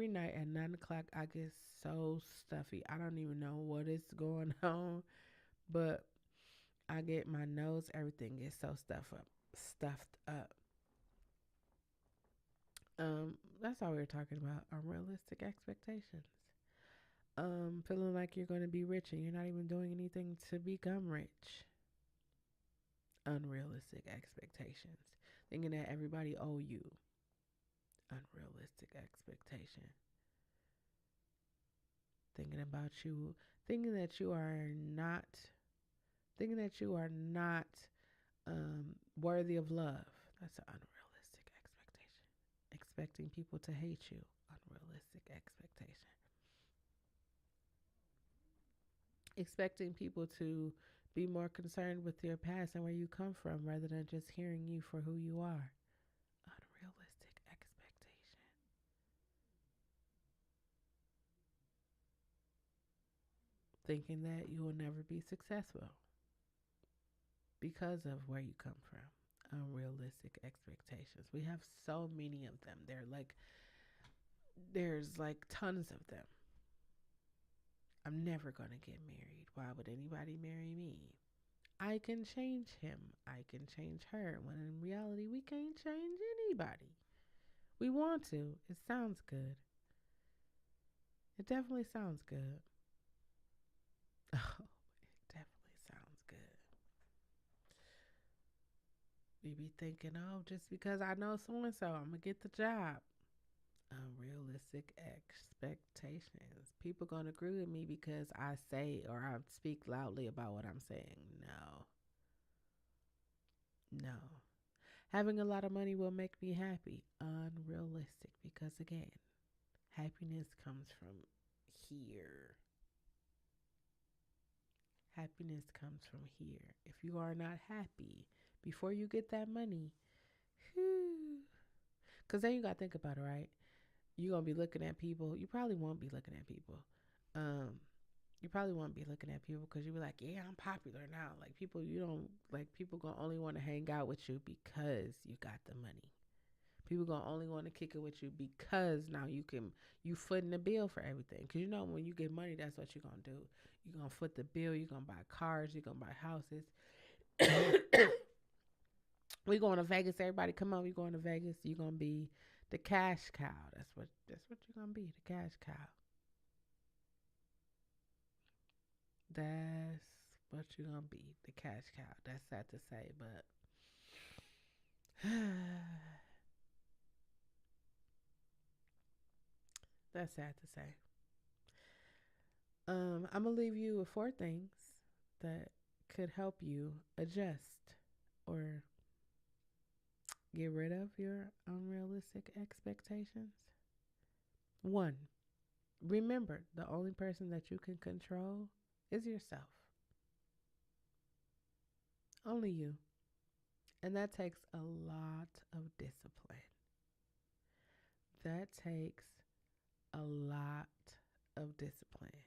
night at 9 o'clock, I get so stuffy. I don't even know what is going on, but I get my nose, everything gets so stuffed up. That's all we were talking about. Unrealistic expectations. Feeling like you're going to be rich and you're not even doing anything to become rich. Unrealistic expectations. Thinking that everybody owe you. Unrealistic expectation. Thinking about you, thinking that you are not, thinking that you are not worthy of love. That's an unrealistic expectation. Expecting people to hate you. Unrealistic expectation. Expecting people to be more concerned with your past and where you come from rather than just hearing you for who you are. Unrealistic expectation. Thinking that you will never be successful because of where you come from. Unrealistic expectations. We have so many of them. There's like tons of them. I'm never going to get married. Why would anybody marry me? I can change him. I can change her. When in reality, we can't change anybody. We want to. It sounds good. It definitely sounds good. Oh, it definitely sounds good. We be thinking, oh, just because I know so and so, I'm going to get the job. Unrealistic expectations. People gonna agree with me because I say or I speak loudly about what I'm saying. No, no. Having a lot of money will make me happy. Unrealistic because again, happiness comes from here. Happiness comes from here. If you are not happy before you get that money, whew, because then you gotta think about it, right? You're gonna be looking at people. You probably won't be looking at people. Um, you probably won't be looking at people because you be like, yeah, I'm popular now. Like people, you don't like people gonna only want to hang out with you because you got the money. People gonna only want to kick it with you because now you footing the bill for everything. Cause you know when you get money, that's what you're gonna do. You're gonna foot the bill. You're gonna buy cars. You're gonna buy houses. We going to Vegas. Everybody, come on. We going to Vegas. You're gonna be the cash cow. That's what you're gonna be. The cash cow. That's what you're gonna be. The cash cow. That's sad to say, but that's sad to say. I'm gonna leave you with four things that could help you adjust or get rid of your unrealistic expectations. One, remember the only person that you can control is yourself. Only you. And that takes a lot of discipline. That takes a lot of discipline.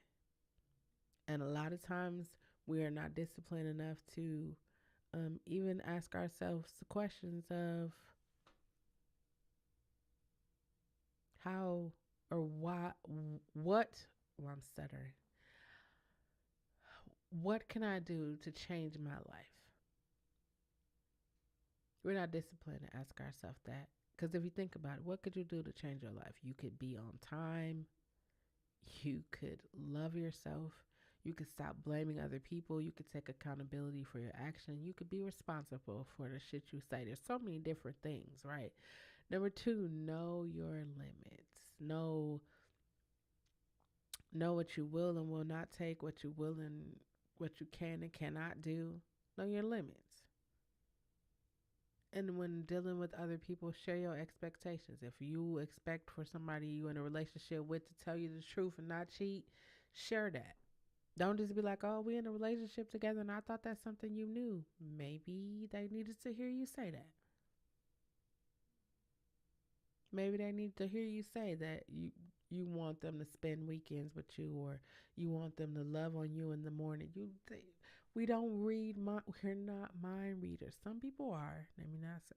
And a lot of times we are not disciplined enough to even ask ourselves the questions of how or why, what, well, I'm stuttering. What can I do to change my life? We're not disciplined to ask ourselves that. Because if you think about it, what could you do to change your life? You could be on time. You could love yourself. You could stop blaming other people. You could take accountability for your action. You could be responsible for the shit you say. There's so many different things, right? Number two, know your limits. Know what you will and will not take, what you will and what you can and cannot do. Know your limits. And when dealing with other people, share your expectations. If you expect for somebody you in a relationship with to tell you the truth and not cheat, share that. Don't just be like, oh, we in a relationship together and I thought that's something you knew. Maybe they needed to hear you say that. Maybe they need to hear you say that you want them to spend weekends with you, or you want them to love on you in the morning. We don't read. We're not mind readers. Some people are. I mean, that's,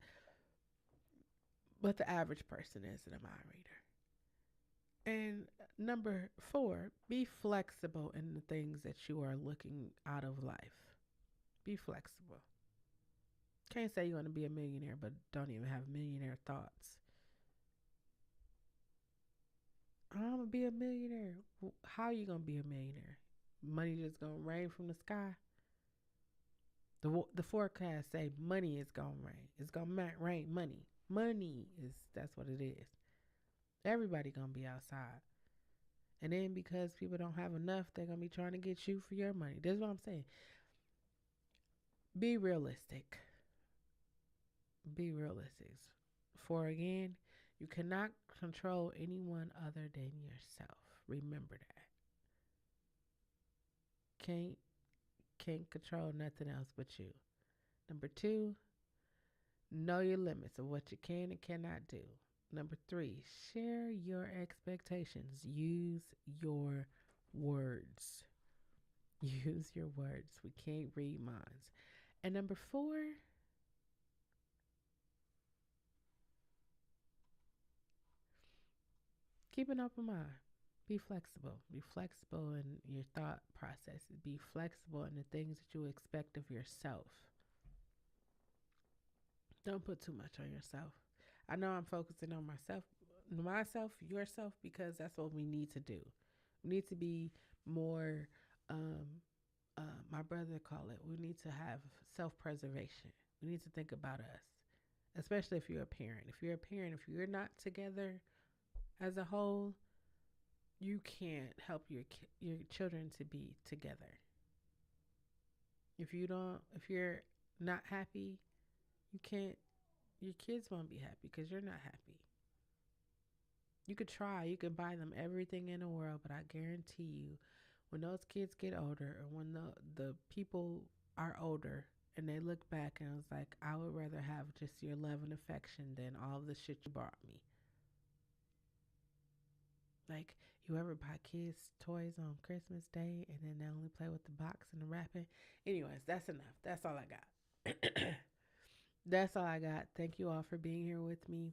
but the average person isn't a mind reader. And number four, be flexible in the things that you are looking out of life. Be flexible. Can't say you want to be a millionaire, but don't even have millionaire thoughts. I'm gonna be a millionaire. How you gonna be a millionaire? Money just gonna rain from the sky? The forecast say money is gonna rain. It's gonna rain money. Money is that's what it is. Everybody gonna be outside, and then because people don't have enough, they're gonna be trying to get you for your money. That's what I'm saying. Be realistic. Be realistic. For again, you cannot control anyone other than yourself. Remember that. Can't can't control nothing else but you. Number two, know your limits of what you can and cannot do. Number three, share your expectations. Use your words. Use your words. We can't read minds. And number four, keep an open mind. Be flexible. Be flexible in your thought processes. Be flexible in the things that you expect of yourself. Don't put too much on yourself. I know I'm focusing on yourself, because that's what we need to do. We need to be more, um, my brother call it, we need to have self-preservation. We need to think about us, especially if you're a parent. If you're not together as a whole, you can't help your children to be together. If you're not happy, you can't, your kids won't be happy because you're not happy. You could try, you could buy them everything in the world, but I guarantee you, when those kids get older, or when the people are older and they look back and it's like, I would rather have just your love and affection than all the shit you bought me. Like, you ever buy kids toys on Christmas Day and then they only play with the box and the wrapping? Anyways, that's enough. That's all I got. That's all I got. Thank you all for being here with me.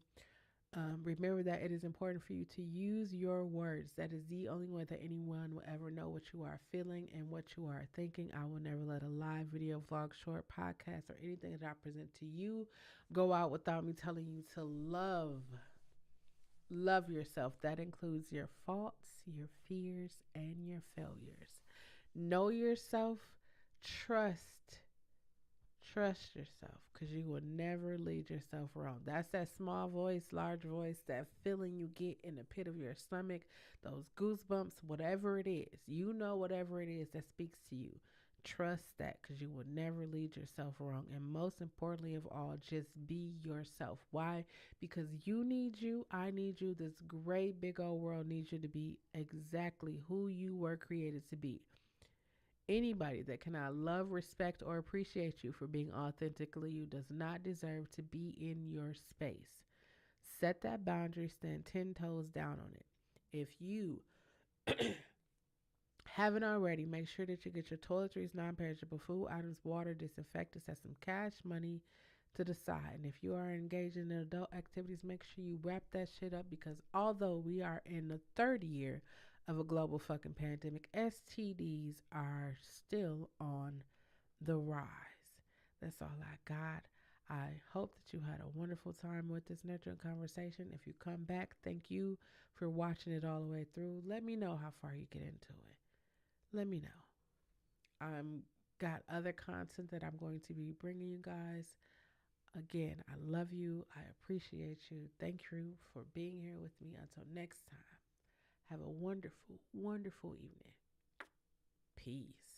Remember that it is important for you to use your words. That is the only way that anyone will ever know what you are feeling and what you are thinking. I will never let a live video, vlog, short, podcast, or anything that I present to you go out without me telling you to love yourself. That includes your faults, your fears, and your failures. Know yourself. Trust Trust yourself, because you will never lead yourself wrong. That's that small voice, large voice, that feeling you get in the pit of your stomach, those goosebumps, whatever it is. You know, whatever it is that speaks to you. Trust that, because you will never lead yourself wrong. And most importantly of all, just be yourself. Why? Because you need you. I need you. This great big old world needs you to be exactly who you were created to be. Anybody that cannot love, respect, or appreciate you for being authentically you does not deserve to be in your space. Set that boundary, stand 10 toes down on it. If you haven't already, make sure that you get your toiletries, non perishable food items, water, disinfectants, set some cash money to the side. And if you are engaged in adult activities, make sure you wrap that shit up, because although we are in the third year of a global fucking pandemic, STDs are still on the rise. That's all I got. I hope that you had a wonderful time with this nurturing conversation. If you come back, thank you for watching it all the way through. Let me know how far you get into it. Let me know. I'm got other content that I'm going to be bringing you guys. Again, I love you. I appreciate you. Thank you for being here with me. Until next time, have a wonderful, wonderful evening. Peace.